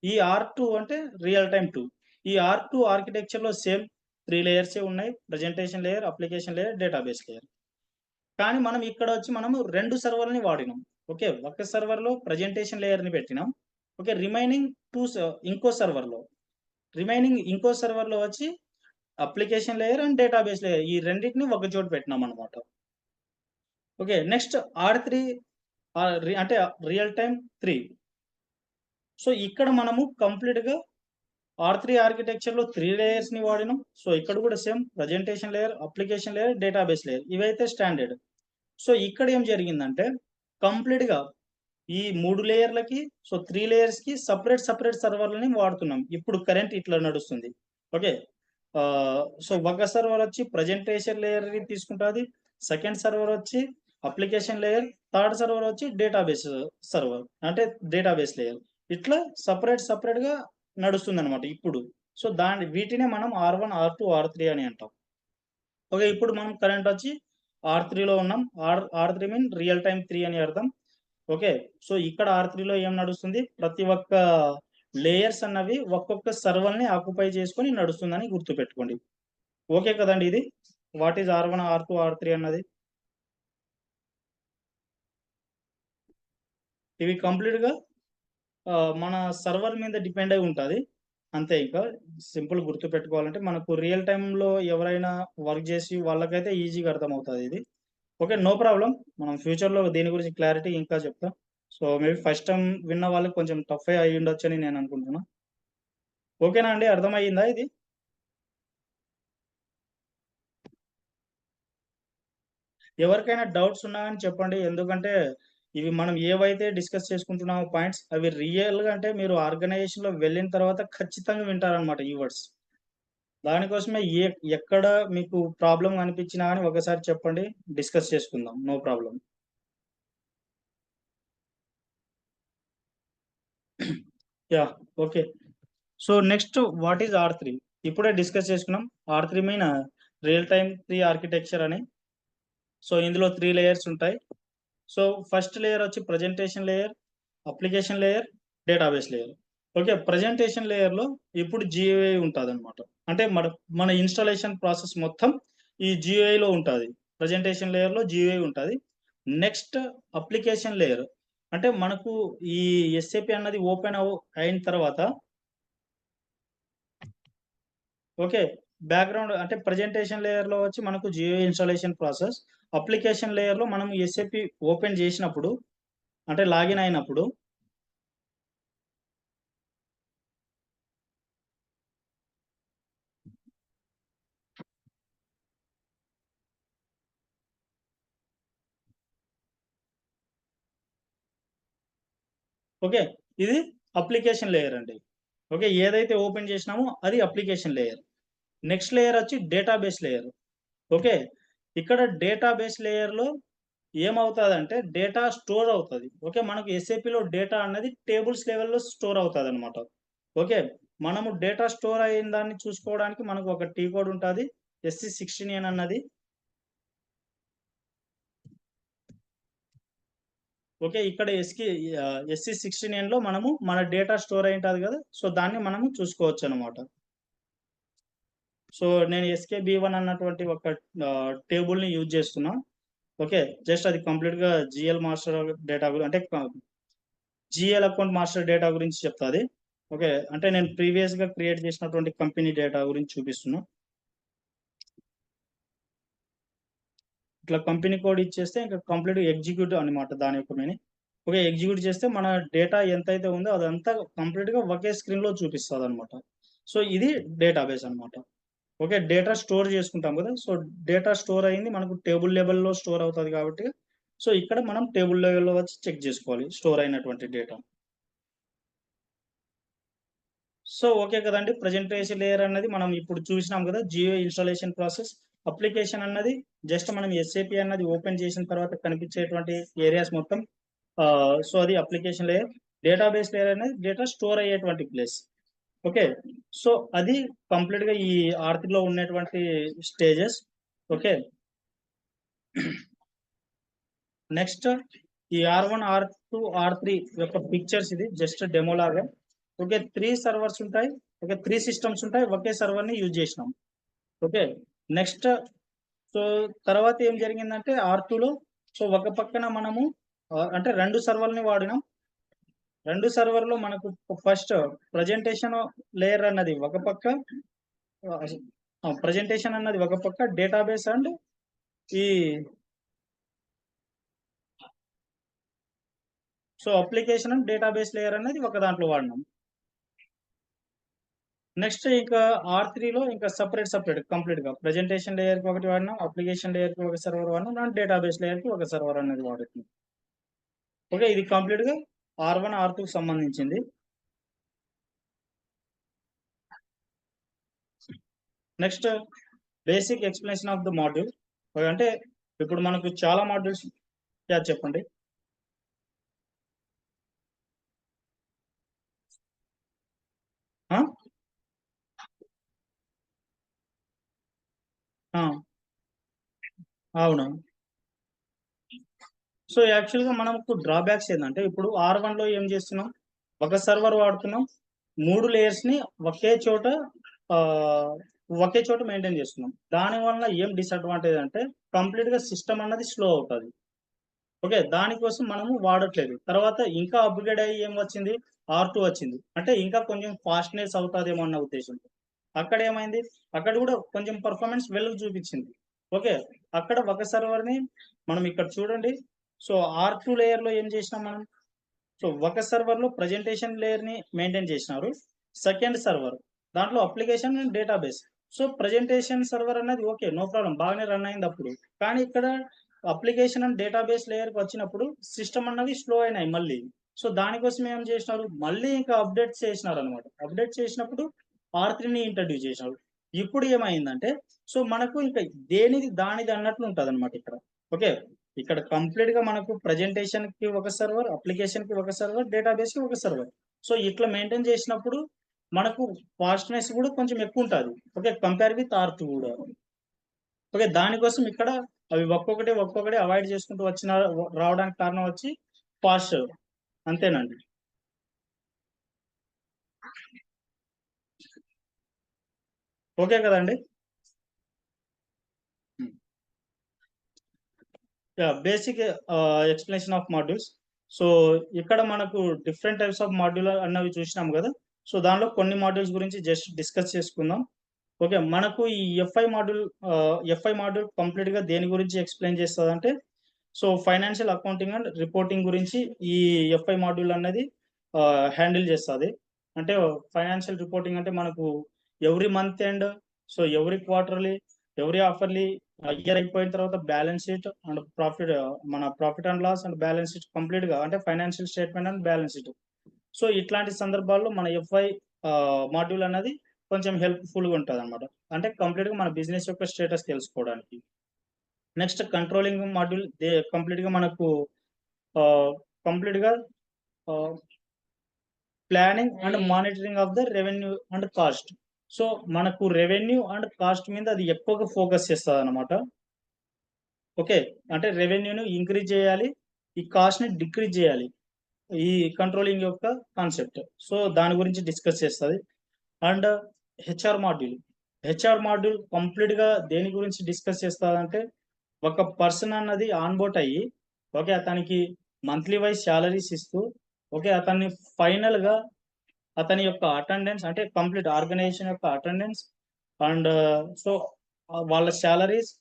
S1: ఈ R2 అంటే రియల్ టైమ్ 2. ఈ R2 ఆర్కిటెక్చర్‌లో సేమ్ 3 లేయర్సే ఉన్నాయి. Presentation layer, application layer, database layer. కానీ మనం ఇక్కడొచ్చి మనము 2 సర్వర్‌లని వాడినాం. ఓకే. ఒక సర్వర్‌లో ప్రెజెంటేషన్ లేయర్‌ని పెట్టినాం. ఓకే. రిమైనింగ్ ఇంకో సర్వర్‌లో వచ్చి application layer and database layer ఈ రెండిటిని ఒక చోట పెట్టినామన్నమాట. ఓకే. నెక్స్ట్ R3 అంటే రియల్ టైమ్ 3. సో ఇక్కడ మనము కంప్లీట్‌గా R3 ఆర్కిటెక్చర్‌లో 3 లేయర్స్‌ని వాడినాం. సో ఇక్కడ కూడా same presentation layer, application layer, database layer ఇవైతే స్టాండర్డ్. సో ఇక్కడ ఏం జరిగిందంటే కంప్లీట్‌గా ఈ 3 లేయర్‌లకి 3 లేయర్స్‌కి సెపరేట్ సర్వర్‌లని వాడుతున్నాం. ఇప్పుడు కరెంట్ ఇట్లా నడుస్తుంది. ఓకే. సో ఒక సర్వర్ వచ్చి ప్రెజెంటేషన్ లేయర్‌ని తీసుకుంటాది. సెకండ్ సర్వర్ వచ్చి అప్లికేషన్ లేయర్, థర్డ్ సర్వర్ వచ్చి సర్వర్ అంటే డేటాబేస్ లేయర్. ఇట్లా సెపరేట్‌గా నడుస్తుందన్నమాట ఇప్పుడు. సో వీటినే మనం R1, R2, R3 అని అంటాం. ఓకే. ఇప్పుడు మనం కరెంట్ వచ్చి R3లో ఉన్నాం. R3 మీన్ రియల్ టైమ్ 3 అని అర్థం. ఓకే. సో ఇక్కడ R3లో ఏం నడుస్తుంది? ప్రతి ఒక్క లేయర్స్ అన్నవి ఒక్కొక్క సర్వర్‌ని ఆక్యుపై చేసుకొని నడుస్తుందని గుర్తుపెట్టుకోండి. ఓకే కదండీ ఇది? What is R1, R2, R3 అన్నది? ఇవి కంప్లీట్‌గా మన సర్వర్ మీద డిపెండ్ అయి ఉంటది. అంతే ఇంకా సింపుల్ గుర్తుపెట్టుకోవాలంటే మనకు రియల్ టైమ్‌లో ఎవరైనా వర్క్ చేసి వాళ్ళకైతే ఈజీగా అర్థమవుతది ఇది. ఓకే. No problem. మనం ఫ్యూచర్‌లో దీని గురించి క్లారిటీ ఇంకా చెప్తాం. సో మేబీ ఫస్ట్ టైమ్ విన్న వాళ్ళకి కొంచెం టఫే అయ్యుండొచ్చని నేను అనుకుంటున్నా. ఓకేనా అండి? అర్థమయ్యిందా ఇది? ఎవరికైనా డౌట్స్ ఉన్నా గాని చెప్పండి. ఎందుకంటే ఇవి మనం ఏవైతే డిస్కస్ చేసుకుంటున్నామో పాయింట్స్ అవి రియల్‌గా అంటే మీరు ఆర్గనైజేషన్‌లో వెళ్ళిన తర్వాత ఖచ్చితంగా వింటారనమాట ఈ వర్డ్స్. దానికోసమే ఎక్కడ మీకు ప్రాబ్లమ్ అనిపించినా గాని ఒకసారి చెప్పండి. డిస్కస్ చేసుకుందాం. No problem. Yeah! Okay. So next what is R3? ఇప్పుడే డిస్కస్ చేసుకున్నాం. R3 mean real time 3 architecture అని. సో ఇందులో 3 లేయర్స్ ఉంటాయి. సో ఫస్ట్ లేయర్ వచ్చి presentation layer, application layer, database layer. Okay. Presentation లేయర్‌లో ఇప్పుడు జియూఐ ఉంటదనమాట. అంటే మన ఇన్‌స్టాలేషన్ ప్రాసెస్ మొత్తం ఈ జియూఐలో ఉంటాది. ప్రెజెంటేషన్ లేయర్‌లో జియూఐ ఉంటది. Next application layer. అంటే మనకు ఈ ఎస్ఏపీ అన్నది ఓపెన్ అయిన తర్వాత ఓకే. బ్యాక్‌గ్రౌండ్ అంటే ప్రెజెంటేషన్ లేయర్‌లో వచ్చి మనకు జియో ఇన్‌స్టాలేషన్ ప్రాసెస్. అప్లికేషన్ లేయర్‌లో మనం ఎస్ఏపీ ఓపెన్ చేసినప్పుడు అంటే లాగిన్ అయినప్పుడు ఓకే. ఇది అప్లికేషన్ లేయర్ అండి. ఓకే. ఏదైతే ఓపెన్ చేసినామో అది అప్లికేషన్ లేయర్. నెక్స్ట్ లేయర్ వచ్చి డేటాబేస్ లేయర్. ఓకే. ఇక్కడ డేటాబేస్ లేయర్‌లో ఏమవుతాదంటే డేటా స్టోర్ అవుతది. ఓకే. మనకు ఎస్ఏపీలో డేటా అన్నది టేబుల్స్ లెవెల్‌లో స్టోర్ అవుతదనమాట. ఓకే. మనము డేటా స్టోర్ అయిన దాన్ని చూసుకోవడానికి మనకు ఒక టీ కోడ్ ఉంటాది. SC16N అన్నది. ఓకే. ఇక్కడ SC16Nలో మనము మన డేటా స్టోర్ అయి ఉంటది గదా! సో, దాన్ని మనము చూసుకోవచ్చనమాట. సో, నేను ఎస్‌కేబీ1 అన్నటువంటి ఒక టేబుల్‌ని యూజ్ చేస్తున్నా. ఓకే. జస్ట్ అది కంప్లీట్‌గా జీఎల్ మాస్టర్ డేటా అంటే జీఎల్ అకౌంట్ మాస్టర్ డేటా గురించి చెప్తాది. ఓకే. అంటే నేను ప్రీవియస్‌గా క్రియేట్ చేసినటువంటి కంపెనీ డేటా గురించి చూపిస్తున్నా. ఇట్లా కంపెనీ కోడ్ ఇచ్చేస్తే ఇంక కంప్లీట్‌గా ఎగ్జిక్యూట్ అనమాట దాని యొక్క మీనింగ్. ఓకే. ఎగ్జిక్యూట్ చేస్తే మన డేటా ఎంతైతే ఉందో అదంతా కంప్లీట్‌గా ఒకే స్క్రీన్‌లో చూపిస్తదనమాట. సో, ఇది డేటాబేస్ అనమాట. ఓకే. డేటా స్టోర్ చేసుకుంటాం గదా! సో, డేటా స్టోర్ అయింది మనకు టేబుల్ లెవెల్‌లో స్టోర్ అవుతది కాబట్టి, సో, ఇక్కడ మనం టేబుల్ లెవెల్‌లో వచ్చి చెక్ జేసుకోవాలి స్టోర్ అయినటువంటి డేటా. సో, ఓకే కదండీ. ప్రెజెంటేషన్ లేయర్ అన్నది మనం ఇప్పుడు చూసినాం గదా! GUI installation process. అప్లికేషన్ అన్నది జస్ట్ మనం ఎస్ఏపీ అన్నది ఓపెన్ చేసిన తర్వాత కనిపించేటువంటి ఏరియాస్ మొత్తం సో, అది అప్లికేషన్ లేయర్. డేటాబేస్ లేయర్ అనేది డేటా స్టోర్ అయ్యేటువంటి ప్లేస్. ఓకే. సో, అది కంప్లీట్‌గా ఈ ఆర్3లో ఉన్నటువంటి స్టేజెస్. ఓకే. నెక్స్ట్ ఈ ఆర్1, ఆర్2, ఆర్3 యొక్క పిక్చర్స్ ఇది జస్ట్ డెమో లాగా. ఓకే. 3 సర్వర్స్ ఉంటాయి. ఓకే. 3 సిస్టమ్స్ ఉంటాయి. ఒకే సర్వర్‌ని యూజ్ చేసినాం. ఓకే. నెక్స్ట్ సో, తర్వాత ఏం జరిగిందంటే ఆర్2లో సో, ఒక పక్కన మనము అంటే 2 సర్వర్‌లని వాడినాం. 2 సర్వర్‌లో మనకు ఫస్ట్ ప్రెజెంటేషన్ లేయర్ అన్నది ఒక పక్క ప్రెజెంటేషన్ అన్నది ఒక పక్క డేటాబేస్ అండ్ ఈ so, application and database layer అనేది ఒక దాంట్లో వాడినాం. నెక్స్ట్ ఇంకా ఆర్3లో ఇంకా సెపరేట్ కంప్లీట్‌గా ప్రెజెంటేషన్ లేయర్‌కి ఒకటి వాడినాం. అప్లికేషన్ లేయర్‌కి ఒక సర్వర్ వాడినాం. అండ్ డేటాబేస్ లేయర్‌కి ఒక సర్వర్ అనేది వాడుతున్నాం. ఓకే. ఇది కంప్లీట్‌గా ఆర్1, ఆర్2కి సంబంధించింది. Next basic explanation of the module. అంటే ఇప్పుడు మనకు చాలా మాడ్యూల్స్ యాహ్! చెప్పండి. ఆ! ఆ! అవును. సో, యాక్చువల్‌గా మనకు డ్రాబ్యాక్స్ ఏందంటే, ఇప్పుడు ఆర్1లో ఏం చేస్తున్నాం, ఒక సర్వర్ వాడుతున్నాం. 3 లేయర్స్‌ని ఒకే చోట ఆహ్, ఒకే చోట మెయింటైన్ చేస్తున్నాం. దానివల్ల ఏం డిసడ్వాంటేజ్ అంటే, కంప్లీట్‌గా సిస్టమ్ అన్నది స్లో అవుతది. ఓకే. దానికోసం మనము వాడట్లేదు. తర్వాత ఇంకా అప్‌గ్రేడ్ అయ్యి ఏం వచ్చింది, ఆర్2 వచ్చింది. అంటే ఇంకా కొంచెం ఫాస్ట్‌నెస్ అవుతదేమో అన్న ఉద్దేశంతో. అక్కడేమైంది, అక్కడ కూడా కొంచెం పెర్ఫార్మన్స్ వెలుగు చూపించింది. ఓకే. అక్కడ ఒక సర్వర్‌ని మనం ఇక్కడ చూడండి. సో, ఆర్2 లేయర్‌లో ఏం చేసినాం మనం, సో, ఒక సర్వర్‌లో ప్రెజెంటేషన్ లేయర్‌ని మెయింటైన్ చేసినారు. సెకండ్ సర్వర్ దాంట్లో application and database. So, presentation server అన్నది ఓకే. నో ప్రాబ్లమ్ బాగానే రన్ అయిందప్పుడు. కానీ ఇక్కడ అప్లికేషన్ అండ్ డేటాబేస్ లేయర్‌కి వచ్చినప్పుడు సిస్టమ్ అన్నది స్లో అయినాయి మళ్ళీ. సో, దానికోసం ఏం చేసినారు, మళ్ళీ ఇంకా అప్‌డేట్స్ చేసినారనమాట. అప్‌డేట్ చేసినప్పుడు ఆర్3ని ఇంట్రొడ్యూస్ చేసినారు. ఇప్పుడు ఏమైందంటే, సో, మనకు ఇంక దేనిది దానిది అన్నట్లు ఉంటదనమాట ఇక్కడ. ఓకే. ఇక్కడ కంప్లీట్‌గా మనకు ప్రెజెంటేషన్‌కి ఒక సర్వర్, అప్లికేషన్‌కి ఒక సర్వర్, డేటాబేస్‌కి ఒక సర్వర్. సో, ఇట్లా మెయింటైన్ చేసినప్పుడు మనకు ఫాస్ట్‌నెస్ కూడా కొంచెం ఎక్కువుంటది. ఓకే. కంపేర్ విత్ ఆర్2 గూడా. ఓకే. దానికోసం ఇక్కడ అవి ఒక్కొక్కటి అవాయిడ్ చేసుకుంటూ రావడానికి కారణం వచ్చి ఫాస్ట్ అంతేనండి. ఓకే కదండీ! హ్మ్. Yeah! Basic explanation of modules. So, ఇక్కడ మనకు డిఫరెంట్ టైప్స్ ఆఫ్ మాడ్యూల్ అన్నవి చూసినాం గదా! సో, దానిలో కొన్ని మాడ్యూల్స్ గురించి జస్ట్ డిస్కస్ చేసుకుందాం. ఓకే. మనకు ఈ ఎఫ్ఐ మాడ్యూల్ కంప్లీట్‌గా దేని గురించి ఎక్స్‌ప్లెయిన్ చేస్తదంటే, so, financial accounting and reporting గురించి ఈ ఎఫ్ఐ మాడ్యూల్ అన్నది హ్యాండిల్ చేస్తది. అంటే ఫైనాన్షియల్ రిపోర్టింగ్ అంటే మనకు every month end, so, every quarterly, every half yearly year అయిపోయిన తర్వాత బ్యాలెన్స్ షీట్ అండ్ మన profit and loss and balance sheet కంప్లీట్‌గా అంటే financial statement and balance sheet. So, ఇట్లాంటి సందర్భాల్లో మన ఎఫ్ఐ మాడ్యూల్ అన్నది కొంచెం హెల్ప్‌ఫుల్‌గా ఉంటదనమాట. అంటే కంప్లీట్‌గా మన బిజినెస్ యొక్క స్టేటస్ తెలుసుకోవడానికి. నెక్స్ట్ కంట్రోలింగ్ మాడ్యూల్ కంప్లీట్ గా మనకు కంప్లీట్ గా planning and monitoring of the revenue and cost. So మనకు రెవెన్యూ అండ్ కాస్ట్ మీద అది ఎక్కువగా ఫోకస్ చేస్తుంది అనమాట. ఓకే, అంటే రెవెన్యూను ఇంక్రీజ్ చేయాలి, ఈ కాస్ట్ ని డిక్రీజ్ చేయాలి, ఈ కంట్రోలింగ్ యొక్క కాన్సెప్ట్. సో దాని గురించి డిస్కస్ చేస్తుంది. అండ్ హెచ్ఆర్ మాడ్యూల్ కంప్లీట్ గా దేని గురించి డిస్కస్ చేస్తారంటే, ఒక పర్సన్ అన్నది ఆన్బోర్డ్ అయ్యి, ఓకే, అతనికి మంత్లీ వైజ్ శాలరీస్ ఇస్తూ, ఓకే, అతన్ని ఫైనల్ గా అతని యొక్క అటెండెన్స్ అంటే కంప్లీట్ ఆర్గనైజేషన్ యొక్క అటెండెన్స్ అండ్ సో వాళ్ళ శాలరీస్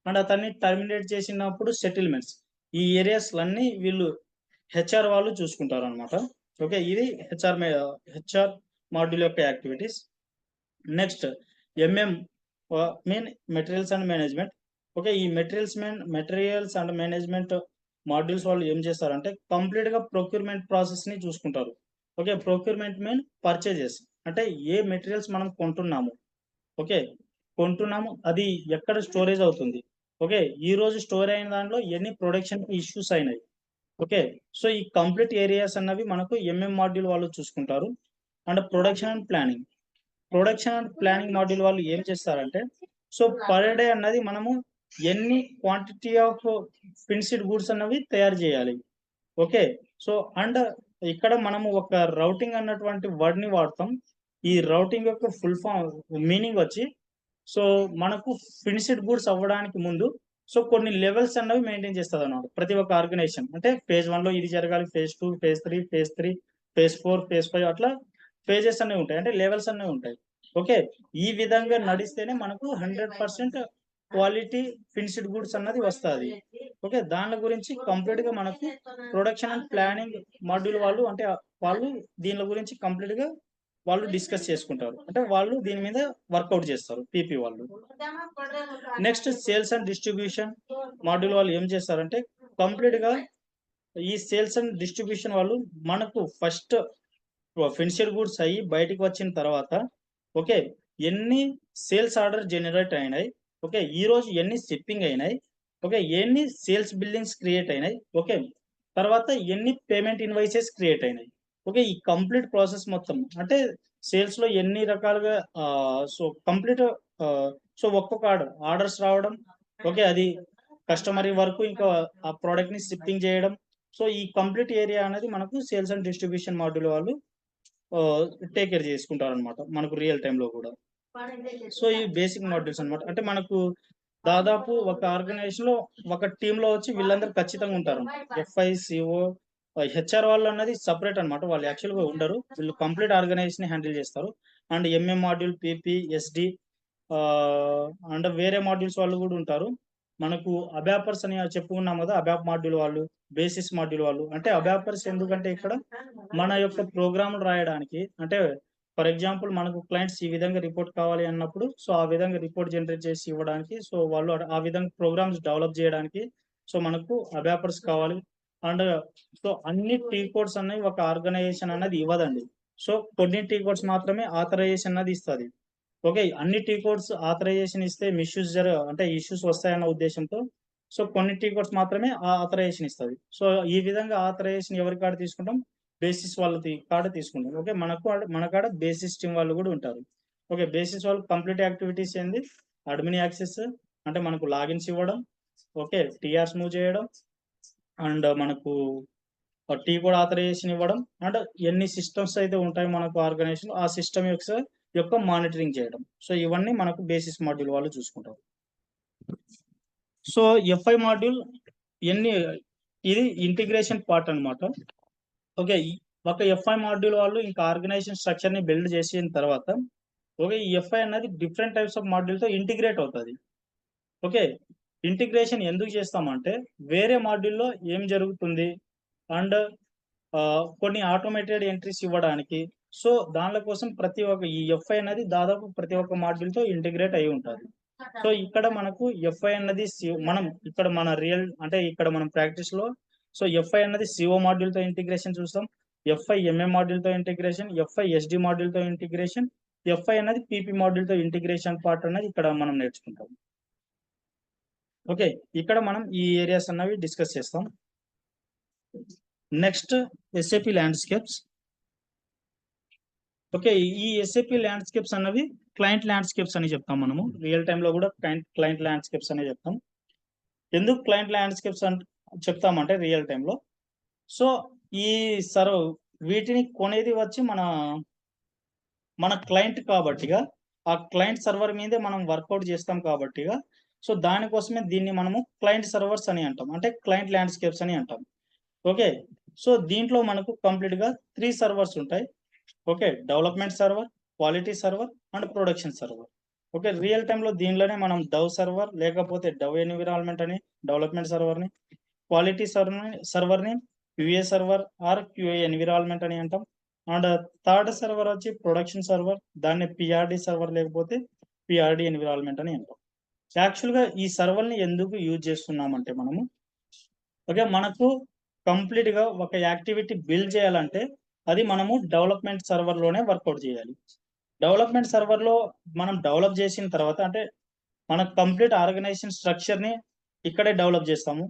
S1: అండ్ అతన్ని టర్మినేట్ చేసినప్పుడు సెటిల్మెంట్స్, ఈ ఏరియాస్ అన్ని వీళ్ళు హెచ్ఆర్ వాళ్ళు చూసుకుంటారు అనమాట. ఓకే, ఇది హెచ్ఆర్ మాడ్యూల్ యొక్క activities. Next MM mean materials and management. Okay, ఈ మెటీరియల్స్ అండ్ మేనేజ్మెంట్ మాడ్యూల్స్ వాళ్ళు ఏం చేస్తారంటే కంప్లీట్ గా ప్రొక్యూర్మెంట్ ప్రాసెస్ ని చూసుకుంటారు. ఓకే, ప్రొక్యూర్మెంట్ మీన్ పర్చేజెస్, అంటే ఏ మెటీరియల్స్ మనం కొంటున్నాము, ఓకే, అది ఎక్కడ స్టోరేజ్ అవుతుంది, ఓకే, ఈ రోజు స్టోర్ అయిన దాంట్లో ఎన్ని ప్రొడక్షన్ ఇష్యూస్ అయినాయి. ఓకే, సో ఈ కంప్లీట్ ఏరియాస్ అన్నవి మనకు ఎంఎం మాడ్యూల్ వాళ్ళు చూసుకుంటారు. And production and planning module వాళ్ళు ఏం చేస్తారంటే, సో పర్ డే అన్నది మనము ఎన్ని క్వాంటిటీ ఆఫ్ ఫినిష్డ్ గూడ్స్ అన్నవి తయారు చేయాలి. ఓకే, సో అండ్ ఇక్కడ మనము ఒక రౌటింగ్ అన్నటువంటి వర్డ్ ని వాడతాం. ఈ రౌటింగ్ యొక్క ఫుల్ ఫామ్ మీనింగ్ వచ్చి, సో మనకు ఫినిష్డ్ గూడ్స్ అవ్వడానికి ముందు సో కొన్ని లెవెల్స్ అన్నవి మెయింటైన్ చేస్తుంది అన్నమాట ప్రతి ఒక్క ఆర్గనైజేషన్. అంటే phase 1 లో ఇది జరగాలి, phase 2, phase 3, phase 4, phase 5 అట్లా ఫేజెస్ అనేవి ఉంటాయి, అంటే లెవెల్స్ అనేవి ఉంటాయి. ఓకే, ఈ విధంగా నడిస్తేనే మనకు 100% క్వాలిటీ ఫినిష్డ్ గూడ్స్ అన్నది వస్తుంది. ఓకే, దాని గురించి కంప్లీట్ గా మనకు ప్రొడక్షన్ అండ్ ప్లానింగ్ మాడ్యూల్ వాళ్ళు అంటే వాళ్ళు దీని గురించి కంప్లీట్ గా వాళ్ళు డిస్కస్ చేసుకుంటారు, అంటే వాళ్ళు దీని మీద వర్కౌట్ చేస్తారు పీపీ వాళ్ళు. Next sales and distribution module వాళ్ళు ఏం చేస్తారంటే కంప్లీట్ గా ఈ సేల్స్ అండ్ డిస్ట్రిబ్యూషన్ వాళ్ళు మనకు ఫస్ట్ ఫినిష్డ్ గూడ్స్ అయ్యి బయటికి వచ్చిన తర్వాత, ఓకే, ఎన్ని సేల్స్ ఆర్డర్ జనరేట్ అయినాయి, ఓకే, ఈ రోజు ఎన్ని షిప్పింగ్ అయినాయి, ఓకే, ఎన్ని సేల్స్ బిల్డింగ్స్ క్రియేట్ అయినాయి, ఓకే, తర్వాత ఎన్ని పేమెంట్ ఇన్వాయిసెస్ క్రియేట్ అయినాయి. ఓకే, ఈ కంప్లీట్ ప్రాసెస్ మొత్తం అంటే సేల్స్ లో ఎన్ని రకాలుగా సో కంప్లీట్ సో ఒక్కొక్క ఆర్డర్స్ రావడం, ఓకే, అది కస్టమర్ వరకు ఇంకా ఆ ప్రోడక్ట్ ని షిప్పింగ్ చేయడం. సో ఈ కంప్లీట్ ఏరియా అనేది మనకు సేల్స్ అండ్ డిస్ట్రిబ్యూషన్ మాడ్యూల్ వాళ్ళు టేక్ కేర్ చేసుకుంటారు అనమాట మనకు రియల్ టైమ్ లో కూడా. సో ఈ బేసిక్ మాడ్యూల్స్ అనమాట. అంటే మనకు దాదాపు ఒక ఆర్గనైజేషన్ లో ఒక టీమ్ లో వచ్చి వీళ్ళందరూ ఖచ్చితంగా ఉంటారు. ఎఫ్ఐ, సిఓ, హెచ్ఆర్ వాళ్ళు అన్నది సపరేట్ అనమాట, వాళ్ళు యాక్చువల్ గా ఉండరు, వీళ్ళు కంప్లీట్ ఆర్గనైజేషన్ హ్యాండిల్ చేస్తారు. And MM module, PP, SD and వేరే మాడ్యూల్స్ వాళ్ళు కూడా ఉంటారు. మనకు అబాపర్స్ అని చెప్పుకున్నాం కదా, అబాప్ మాడ్యూల్ వాళ్ళు, బేసిస్ మాడ్యూల్ వాళ్ళు. అంటే అబాపర్స్ ఎందుకంటే ఇక్కడ మన యొక్క ప్రోగ్రాములు రాయడానికి, అంటే ఫర్ ఎగ్జాంపుల్ మనకు క్లయింట్స్ ఈ విధంగా రిపోర్ట్ కావాలి అన్నప్పుడు సో ఆ విధంగా రిపోర్ట్ జనరేట్ చేసి ఇవ్వడానికి, సో వాళ్ళు ఆ విధంగా ప్రోగ్రామ్స్ డెవలప్ చేయడానికి సో మనకు అబాపర్స్ కావాలి. అండ్ సో అన్ని టీ కోడ్స్ అనేవి ఒక ఆర్గనైజేషన్ అనేది ఇవ్వదండి. సో కొన్ని టీ కోడ్స్ మాత్రమే ఆథరైజేషన్ అనేది ఇస్తుంది. ఓకే, అన్ని టీ కోడ్స్ ఆథరైజేషన్ ఇస్తే అంటే ఇష్యూస్ వస్తాయన్న ఉద్దేశంతో సో కొన్ని టీ కోడ్స్ మాత్రమే ఆథరైజేషన్ ఇస్తుంది. సో ఈ విధంగా ఆథరైజేషన్ ఎవరి కాడ తీసుకుంటాం, బేసిస్ వాళ్ళ కాడ తీసుకుంటాం. ఓకే, మన కాడ బేసిస్ టీం వాళ్ళు కూడా ఉంటారు. ఓకే, బేసిస్ వాళ్ళు కంప్లీట్ యాక్టివిటీస్ ఏంది, అడ్మిన్ యాక్సెస్ అంటే మనకు లాగిన్స్ ఇవ్వడం, ఓకే, టీఆర్స్ మూవ్ చేయడం, అండ్ మనకు టీ కోడ్ ఆథరైజేషన్ ఇవ్వడం, అండ్ ఎన్ని సిస్టమ్స్ అయితే ఉంటాయి మనకు ఆర్గనైజేషన్ ఆ సిస్టమ్ యొక్క మానిటరింగ్ చేయడం. సో ఇవన్నీ మనకు బేసిస్ మాడ్యూల్ వాళ్ళు చూసుకుంటారు. సో ఎఫ్ఐ మాడ్యూల్ ఇది ఇంటిగ్రేషన్ పార్ట్ అనమాట. ఓకే, ఒక ఎఫ్ఐ మాడ్యూల్ వాళ్ళు ఇంకా ఆర్గనైజేషన్ స్ట్రక్చర్ ని బిల్డ్ చేసిన తర్వాత, ఓకే, ఈ ఎఫ్ఐ అనేది డిఫరెంట్ టైప్స్ ఆఫ్ మాడ్యూల్ తో ఇంటిగ్రేట్ అవుతుంది. ఓకే, ఇంటిగ్రేషన్ ఎందుకు చేస్తామంటే వేరే మాడ్యూల్లో ఏం జరుగుతుంది అండ్ కొన్ని ఆటోమేటెడ్ ఎంట్రీస్ ఇవ్వడానికి. సో దానిల కోసం ఈ ఎఫ్ఐ అనేది దాదాపు ప్రతి ఒక్క మాడ్యూల్ తో ఇంటిగ్రేట్ అయి ఉంటుంది. సో ఇక్కడ మనకు ఎఫ్ఐ అన్నది మనం ఇక్కడ మన ఇక్కడ మనం ప్రాక్టీస్ లో సో ఎఫ్ఐ అన్నది సిఓ మాడ్యూల్ తో ఇంటిగ్రేషన్ చూస్తాం, ఎఫ్ఐ ఎంఎం మాడ్యూల్ తో ఇంటిగ్రేషన్, ఎఫ్ఐ ఎస్డి మాడ్యూల్ తో ఇంటిగ్రేషన్, ఎఫ్ఐ అనేది పిపి మాడ్యూల్ తో ఇంటిగ్రేషన్ పార్ట్ అనేది ఇక్కడ మనం నేర్చుకుంటాం. ఓకే, ఇక్కడ మనం ఈ ఏరియాస్ అన్నవి డిస్కస్ చేస్తాం. Next SAP landscapes. ఓకే, ఈ ఎస్ఏపి ల్యాండ్స్కేప్స్ అన్నవి క్లయింట్ ల్యాండ్స్కేప్స్ అని చెప్తాం మనము. రియల్ టైమ్ లో కూడా క్లయింట్ ల్యాండ్స్కేప్స్ అనే చెప్తాం. ఎందుకు క్లయింట్ ల్యాండ్స్కేప్స్ చెప్తామంటే రియల్ టైమ్ లో, సో ఈ వీటిని కొనేది వచ్చి మన క్లయింట్ కాబట్టిగా, ఆ క్లయింట్ సర్వర్ మీదే మనం వర్కౌట్ చేస్తాం కాబట్టిగా, సో దానికోసమే దీన్ని మనము క్లయింట్ సర్వర్స్ అని అంటాం, అంటే క్లయింట్ ల్యాండ్స్కేప్స్ అని అంటాం. ఓకే, సో దీంట్లో మనకు కంప్లీట్ గా 3 సర్వర్స్ ఉంటాయి. Okay, development server, quality server and production server. Okay, real time లో దీనిలోనే మనం డవ్ సర్వర్ లేకపోతే డవ్ ఎన్విరాన్మెంట్ అని డెవలప్మెంట్ సర్వర్ ని, క్వాలిటీ సర్వర్ ని QA server or QA environment అని అంటాం. అండ్ థర్డ్ సర్వర్ వచ్చి ప్రొడక్షన్ సర్వర్, దాన్ని పిఆర్డి సర్వర్ లేకపోతే పిఆర్డి ఎన్విరాన్మెంట్ అని అంటాం. యాక్చువల్ గా ఈ సర్వర్ ని ఎందుకు యూజ్ చేస్తున్నామంటే మనము, ఓకే, మనకు కంప్లీట్ గా ఒక యాక్టివిటీ బిల్డ్ చేయాలంటే అది మనము డెవలప్మెంట్ సర్వర్ లోనే వర్కౌట్ చేయాలి. డెవలప్మెంట్ సర్వర్ లో మనం డెవలప్ చేసిన తర్వాత, అంటే మన కంప్లీట్ ఆర్గనైజేషన్ స్ట్రక్చర్ ని ఇక్కడే డెవలప్ చేస్తాము,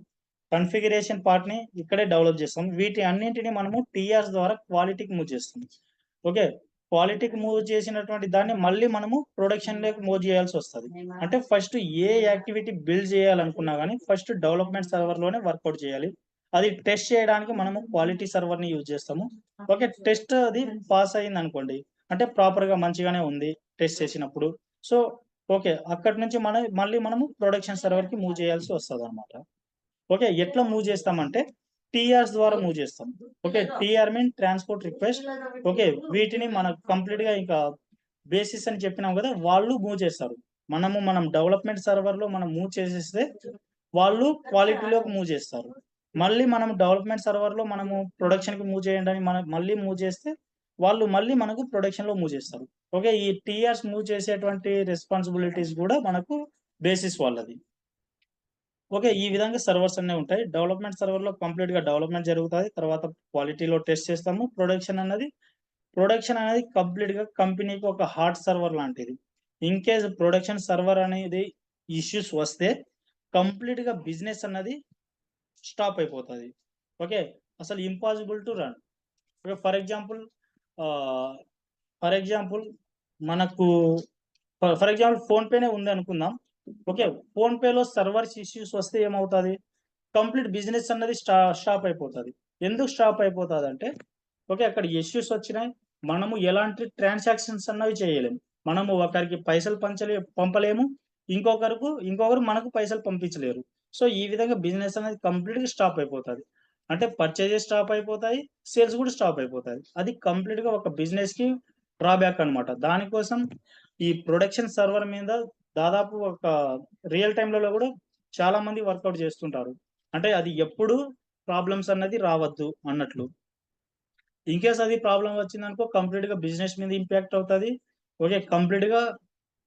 S1: కన్ఫిగరేషన్ పార్ట్ ని ఇక్కడే డెవలప్ చేస్తాం. వీటి అన్నింటిని మనము టీఆర్స్ ద్వారా క్వాలిటీకి మూవ్ చేస్తాం. ఓకే, క్వాలిటీకి మూవ్ చేసినటువంటి దాన్ని మళ్ళీ మనము ప్రొడక్షన్ లోకి మూవ్ చేయాల్సి వస్తుంది. అంటే ఫస్ట్ ఏ యాక్టివిటీ బిల్డ్ చేయాలనుకున్నా కానీ ఫస్ట్ డెవలప్మెంట్ సర్వర్ లోనే వర్కౌట్ చేయాలి. అది టెస్ట్ చేయడానికి మనము క్వాలిటీ సర్వర్ ని యూజ్ చేస్తాము. ఓకే, టెస్ట్ అది పాస్ అయింది అనుకోండి, అంటే ప్రాపర్ గా మంచిగానే ఉంది టెస్ట్ చేసినప్పుడు, సో ఓకే, అక్కడి నుంచి మళ్ళీ మనము ప్రొడక్షన్ సర్వర్ కి మూవ్ చేయాల్సి వస్తుంది అనమాట. ఓకే, ఎట్లా మూవ్ చేస్తామంటే టీఆర్స్ ద్వారా మూవ్ చేస్తాం. Okay, TR mean transport request. Okay, వీటిని మనకు కంప్లీట్ గా ఇంకా బేసిస్ అని చెప్పినాం కదా, వాళ్ళు మూవ్ చేస్తారు. మనం డెవలప్మెంట్ సర్వర్ లో మనం మూవ్ చేసేస్తే వాళ్ళు క్వాలిటీలోకి మూవ్ చేస్తారు. మళ్ళీ మనం డెవలప్మెంట్ సర్వర్ లో మనము ప్రొడక్షన్ కి మూవ్ చేయండి అని మనం మళ్ళీ మూవ్ చేస్తే వాళ్ళు మళ్ళీ మనకు ప్రొడక్షన్ లో మూవ్ చేస్తారు. ఓకే, ఈ టీఆర్స్ మూవ్ చేసేటువంటి రెస్పాన్సిబిలిటీస్ కూడా మనకు బేసిస్ వాళ్ళది. ఓకే, ఈ విధంగా సర్వర్స్ అన్నీ ఉంటాయి. డెవలప్మెంట్ సర్వర్ లో కంప్లీట్ గా డెవలప్మెంట్ జరుగుతుంది, తర్వాత క్వాలిటీలో టెస్ట్ చేస్తాము. ప్రొడక్షన్ అనేది కంప్లీట్ గా కంపెనీకి ఒక హార్ట్ సర్వర్ లాంటిది. ఇన్ కేస్ ప్రొడక్షన్ సర్వర్ అనేది ఇష్యూస్ వస్తే కంప్లీట్ గా బిజినెస్ అన్నది స్టాప్ అయిపోతుంది. ఓకే, అసలు impossible to run. For example for example మనకు ఫర్ ఎగ్జాంపుల్ ఫోన్ పేనే ఉంది అనుకుందాం. ఓకే, ఫోన్ పేలో సర్వర్స్ ఇష్యూస్ వస్తే ఏమవుతుంది, కంప్లీట్ బిజినెస్ అన్నది స్టాప్ అయిపోతుంది. ఎందుకు స్టాప్ అయిపోతుంది అంటే, ఓకే, అక్కడ ఇష్యూస్ వచ్చినాయి, మనము ఎలాంటి ట్రాన్సాక్షన్స్ అన్నవి చేయలేము, మనము ఒకరికి పైసలు పంపలేము, ఇంకొకరు మనకు పైసలు పంపించలేరు. సో ఈ విధంగా బిజినెస్ అనేది కంప్లీట్ గా స్టాప్ అయిపోతుంది. అంటే పర్చేజెస్ స్టాప్ అయిపోతాయి, సేల్స్ కూడా స్టాప్ అయిపోతాయి. అది కంప్లీట్ గా ఒక బిజినెస్ కి డ్రాబ్యాక్ అనమాట. దానికోసం ఈ ప్రొడక్షన్ సర్వర్ మీద దాదాపు ఒక రియల్ టైంలలో కూడా చాలా మంది వర్కౌట్ చేస్తుంటారు. అంటే అది ఎప్పుడు ప్రాబ్లమ్స్ అన్నది రావద్దు అన్నట్లు. ఇన్ కేస్ అది ప్రాబ్లం వచ్చిందనుకో కంప్లీట్ గా బిజినెస్ మీద ఇంపాక్ట్ అవుతుంది. ఓకే, కంప్లీట్ గా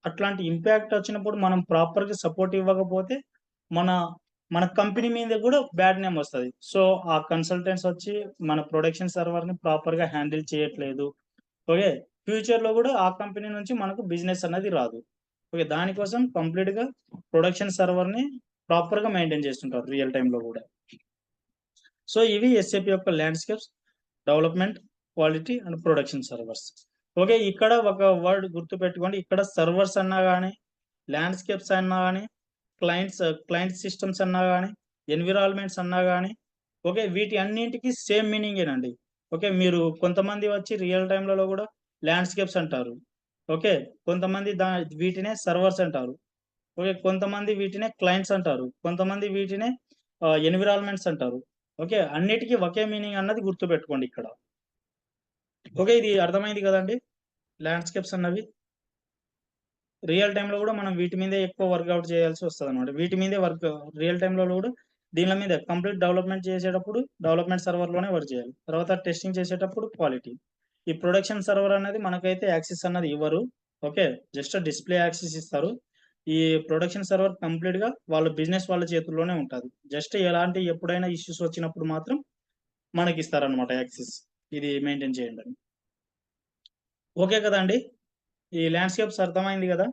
S1: అట్లాంటి ఇంపాక్ట్ వచ్చినప్పుడు మనం ప్రాపర్ గా సపోర్ట్ ఇవ్వకపోతే మన మన కంపెనీ మీద కూడా బ్యాడ్ నేమ్ వస్తుంది. సో ఆ కన్సల్టెంట్స్ వచ్చి మన ప్రొడక్షన్ సర్వర్ ని ప్రాపర్ గా హ్యాండిల్ చేయట్లేదు. ఓకే, ఫ్యూచర్ లో కూడా ఆ కంపెనీ నుంచి మనకు బిజినెస్ అనేది రాదు. ఓకే, దానికోసం కంప్లీట్ గా ప్రొడక్షన్ సర్వర్ ని ప్రాపర్ గా మెయింటైన్ చేస్తుంటారు రియల్ టైమ్ లో కూడా. సో ఇవి ఎస్ఏపి యొక్క landscapes, development, quality and production servers. Okay, ఇక్కడ ఒక వర్డ్ గుర్తు పెట్టుకోండి, ఇక్కడ సర్వర్స్ అన్నా కానీ, ల్యాండ్స్కేప్స్ అన్నా కానీ, క్లయింట్ సిస్టమ్స్ అన్నా కానీ, ఎన్విరాన్మెంట్స్ అన్నా కానీ, ఓకే, వీటి అన్నింటికి సేమ్ మీనింగ్ ఏనండి. ఓకే, మీరు కొంతమంది వచ్చి రియల్ టైంలలో కూడా ల్యాండ్స్కేప్స్ అంటారు. ఓకే, కొంతమంది వీటినే సర్వర్స్ అంటారు. ఓకే, కొంతమంది వీటినే క్లయింట్స్ అంటారు, కొంతమంది వీటినే ఎన్విరాన్మెంట్స్ అంటారు. ఓకే, అన్నిటికీ ఒకే మీనింగ్ అన్నది గుర్తు పెట్టుకోండి ఇక్కడ. ఓకే, ఇది అర్థమైంది కదండి. ల్యాండ్స్కేప్స్ అన్నవి రియల్ టైంలో కూడా మనం వీటి మీదే ఎక్కువ వర్కౌట్ చేయాల్సి వస్తుంది అనమాట. వీటి మీదే రియల్ టైంలో కూడా దీని మీద కంప్లీట్ డెవలప్మెంట్ చేసేటప్పుడు డెవలప్మెంట్ సర్వర్ లోనే వర్క్ చేయాలి, తర్వాత టెస్టింగ్ చేసేటప్పుడు క్వాలిటీ. ఈ ప్రొడక్షన్ సర్వర్ అనేది మనకైతే యాక్సెస్ అన్నది ఇవ్వరు. ఓకే, జస్ట్ డిస్ప్లే యాక్సెస్ ఇస్తారు. ఈ ప్రొడక్షన్ సర్వర్ కంప్లీట్ గా వాళ్ళ చేతుల్లోనే ఉంటుంది. జస్ట్ ఎప్పుడైనా ఇష్యూస్ వచ్చినప్పుడు మాత్రం మనకి ఇస్తారనమాట యాక్సెస్, ఇది మెయింటైన్ చేయండి అని. ఓకే కదండి, ఈ ల్యాండ్స్కేప్స్ అర్థమైంది కదా.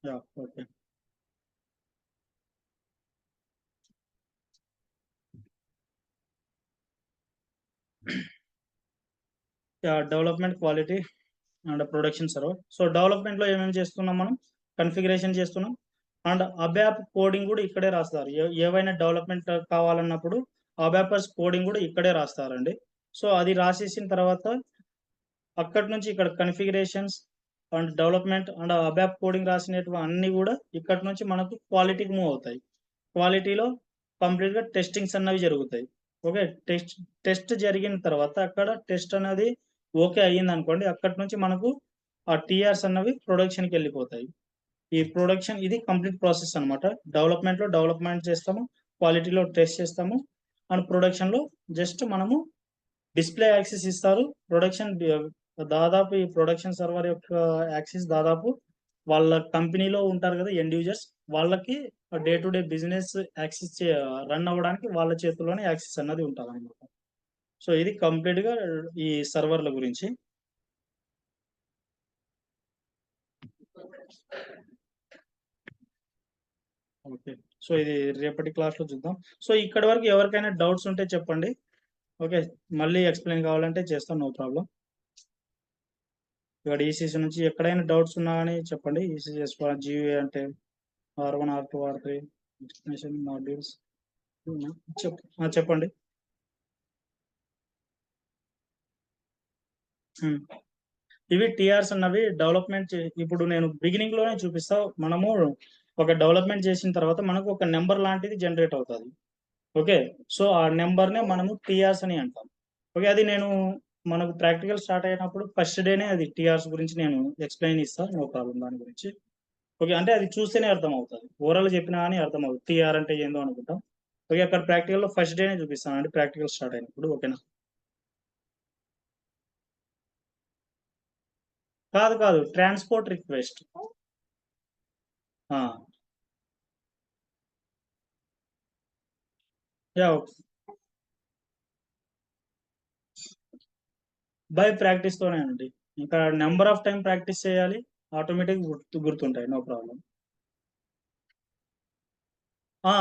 S1: Yeah, okay. Yeah, development quality and production server. So డెవలప్మెంట్లో ఏమేమి చేస్తున్నాం మనం, కన్ఫిగరేషన్ చేస్తున్నాం అండ్ అబ్యాప్ కోడింగ్ కూడా ఇక్కడే రాస్తారు. ఏవైనా డెవలప్మెంట్ కావాలన్నప్పుడు అబ్యాపస్ కోడింగ్ కూడా ఇక్కడే రాస్తారండి. సో అది రాసేసిన తర్వాత అక్కడి నుంచి ఇక్కడ configurations and development and ABAP coding రాసినటువంటి అన్ని కూడా ఇక్కడి నుంచి మనకు క్వాలిటీకి మూవ్ అవుతాయి. క్వాలిటీలో కంప్లీట్‌గా టెస్టింగ్స్ అన్నవి జరుగుతాయి. ఓకే. టెస్ట్ టెస్ట్ జరిగిన తర్వాత అక్కడ టెస్ట్ అనేది ఓకే అయ్యిందనుకోండి. అక్కడి నుంచి మనకు ఆ టీఆర్స్ అన్నవి ప్రొడక్షన్‌కెళ్ళిపోతాయి. ఈ ప్రొడక్షన్ ఇది కంప్లీట్ ప్రాసెస్ అన్నమాట. డెవలప్మెంట్‌లో డెవలప్మెంట్ చేస్తాము. క్వాలిటీలో టెస్ట్ చేస్తాము. అండ్ ప్రొడక్షన్‌లో జస్ట్ మనము డిస్‌ప్లే యాక్సెస్ ఇస్తారు. ప్రొడక్షన్ దాదాపు ఈ ప్రొడక్షన్ సర్వర్ యొక్క యాక్సెస్ దాదాపు వాళ్ళ కంపెనీలో ఉంటారు కదా! ఎండ్ యూజర్స్ వాళ్ళకి day to day business access run అవ్వడానికి వాళ్ళ చేతుల్లోనే యాక్సెస్ అన్నది ఉంటదనమాట. సో, ఇది కంప్లీట్‌గా ఈ సర్వర్‌ల గురించి. ఓకే. సో, ఇది రేపటి క్లాస్‌లో చూద్దాం. సో, ఇక్కడి వరకు ఎవరికైనా డౌట్స్ ఉంటే చెప్పండి. ఓకే. మళ్ళీ ఎక్స్‌ప్లెయిన్ కావాలంటే చేస్తాను. No problem. ఇక్కడ ఈసీసీ నుంచి ఎక్కడైనా డౌట్స్ ఉన్నా గాని చెప్పండి. ఈసీసీ ఎస్4 జీవీ అంటే R1, R2, R3 explanation modules చెప్పండి. హ్మ్. ఇవి టీఆర్స్ అన్నవి డెవలప్‌మెంట్ ఇప్పుడు నేను బిగినింగ్‌లోనే చూపిస్తా. మనము ఒక డెవలప్‌మెంట్ చేసిన తర్వాత మనకు ఒక నంబర్ లాంటిది జనరేట్ అవుతది. ఓకే. సో, ఆ నంబర్‌నే మనము టీఆర్స్ అని అంటాం. ఓకే. అది నేను మనకు ప్రాక్టికల్ స్టార్ట్ అయినప్పుడు ఫస్ట్ డేనే అది టీఆర్స్ గురించి నేను ఎక్స్‌ప్లెయిన్ ఇస్తా. నో ప్రాబ్లమ్ దాని గురించి. ఓకే. అంటే అది చూస్తేనే అర్థమవుతది. ఓరల్‌గా చెప్పినా గాని అర్థమవుతది. టీఆర్ అంటే ఏందో అనుకుంటాం. ఓకే. అక్కడ ప్రాక్టికల్‌లో ఫస్ట్ డేనే చూపిస్తానండి ప్రాక్టికల్ స్టార్ట్ అయినప్పుడు. ఓకేనా? కాదు. Transport request. ఆ! యాహ్! బై ప్రాక్టీస్‌తోనేనండి. ఇంకా నంబర్ ఆఫ్ టైమ్ ప్రాక్టీస్ చేయాలి. ఆటోమేటిక్‌గా గుర్తుంటాయి. No problem. ఆ!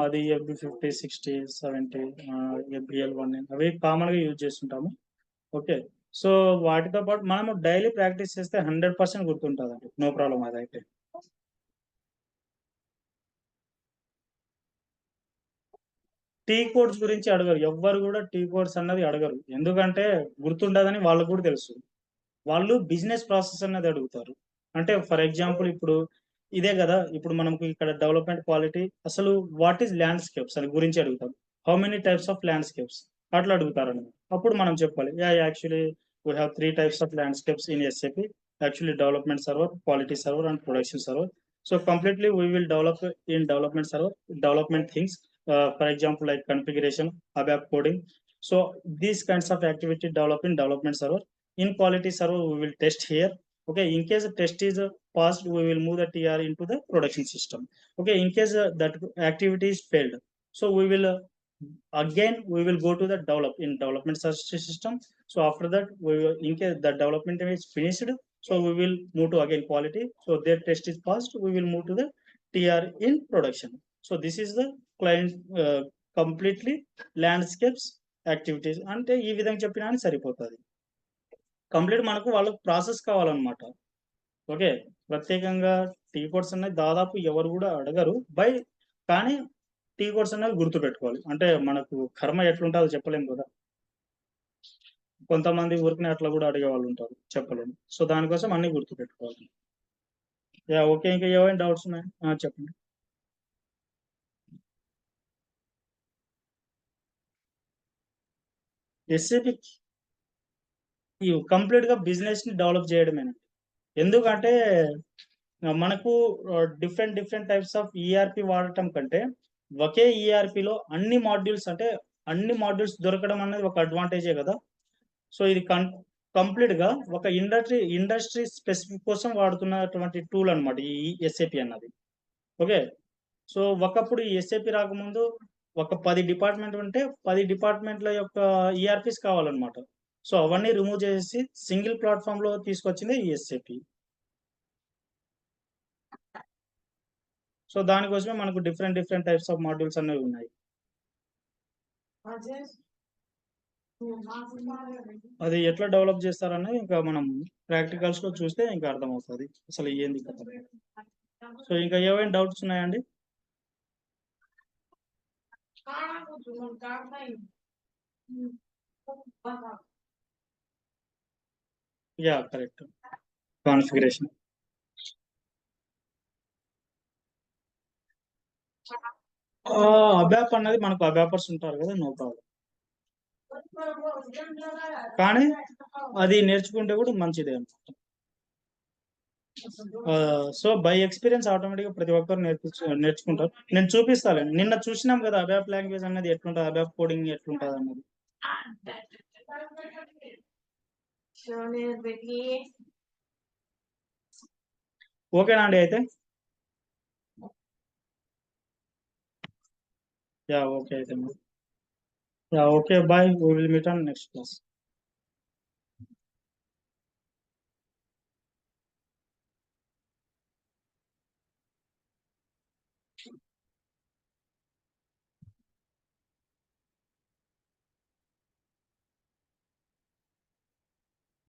S1: అది ఎఫ్‌బి 50, 60, 70 ఎఫ్‌బిఎల్ 1 అవి కామన్‌గా యూజ్ చేస్తుంటాము. ఓకే. సో, వాటితో పాటు మనము డైలీ ప్రాక్టీస్ చేస్తే 100% గుర్తుంటదండి. నో ప్రాబ్లమ్ అదైతే. టీ కోడ్స్ గురించి అడగరు. ఎవ్వరు గూడా టీ కోడ్స్ అన్నది అడగరు. ఎందుకంటే గుర్తుండదని వాళ్ళకి గూడా తెలుసు. వాళ్ళు బిజినెస్ ప్రాసెస్ అన్నది అడుగుతారు. అంటే ఫర్ ఎగ్జాంపుల్ ఇప్పుడు ఇదే గదా! ఇప్పుడు మనకు ఇక్కడ డెవలప్‌మెంట్ క్వాలిటీ అసలు వాట్ ఈస్ ల్యాండ్‌స్కేప్స్ అని గురించి అడుగుతారు. How many types of landscapes అట్లా అడుగుతారన్నమాట. అప్పుడు మనం చెప్పాలి. Actually we have 3 types of landscapes in SAP. Actually development server, quality server and production server. So, completely we will develop in development server, development things for example like configuration, ABAP coding. So, these kinds of activity develop in development server. In quality server, we will test here. Okay, in case the test is passed, we will move the TR into the production system. Okay, in case that activity is failed, so we will again we will go to the development system. So after that, we will, in case the development is finished, so we will move to again quality. So their test is passed, we will move to the TR in production. So this is the client completely landscapes activities అంటే ఈ విధంగా చెప్పినా గాని సరిపోతది. Complete మనకు వాళ్ళకి process కావాలన్నమాట. Okay. ప్రత్యేకంగా టీ కోడ్స్ అనేవి దాదాపు ఎవరు గూడా అడగరు. కానీ టీ కోడ్స్ అనేవి గుర్తుపెట్టుకోవాలి. అంటే మనకు కర్మ ఎట్లుంటాదో చెప్పలేం గదా! కొంతమంది ఊరికనే అట్లా గూడా అడిగేవాళ్ళుంటారు. చెప్పలేము. సో, దానికోసం అన్నీ గుర్తుపెట్టుకోవాలి. ఓకే. ఇంకా ఏవైనా డౌట్స్ ఉన్నాయా? చెప్పండి. ఎస్ఏపీ కంప్లీట్‌గా బిజినెస్‌ని డెవలప్ చేయడమేనండి. ఎందుకంటే మనకు డిఫరెంట్ టైప్స్ ఆఫ్ ఈఆర్‌పీ వాడటం కంటే, ఒకే ఈఆర్‌పీలో అన్ని మాడ్యూల్స్ దొరకడం అనేది ఒక అడ్వాంటేజే గదా! సో, ఇది కంప్లీట్‌గా ఒక ఇండస్ట్రీ స్పెసిఫిక్ కోసం వాడుతున్నటువంటి టూల్ అన్నమాట. ఈ ఎస్ఏపీ అన్నది. ఓకే. సో, ఒకప్పుడు ఈ ఎస్ఏపీ రాకముందు ఒక 10 డిపార్ట్‌మెంట్ ఉంటే 10 డిపార్ట్‌మెంట్‌ల యొక్క ఈఆర్‌పీస్ కావాలన్నమాట. సో, అవన్నీ రిమూవ్ చేసేసి సింగిల్ ప్లాట్‌ఫార్మ్‌లో తీసుకొచ్చిందే ఈ ఎస్ఏపీ. సో దానికోసమే మనకు డిఫరెంట్ టైప్స్ ఆఫ్ మాడ్యూల్స్ అనేవి ఉన్నాయి. అది ఎట్లా డెవలప్ చేస్తారనేది ఇంకా మనం ప్రాక్టికల్స్ లో చూస్తే ఇంకా అర్థమవుతుంది అసలు ఏంది కథ. సో ఇంకా ఏమైనా డౌట్స్ ఉన్నాయండి? Yeah correct. కాన్ఫిగరేషన్ అబ్యాప్ అన్నది మనకు అబ్యాపర్స్ ఉంటారు కదా, నో ప్రాబ్లం. కానీ అది నేర్చుకుంటే కూడా మంచిదే అనమాట. సో బై ఎక్స్పీరియన్స్ ఆటోమేటిక్ గా ప్రతి ఒక్కరు నేర్చుకుంటారు. నేను చూపిస్తాను. నిన్న చూసినాం కదా అబ్యాప్ లాంగ్వేజ్ అనేది ఎట్లుంటుంది, అబ్యాప్ కోడింగ్ ఎట్లుంటుంది అన్నది. ఓకేనా అండి అయితే? యా ఓకే అయితే. Yeah okay, bye, we will meet on next class.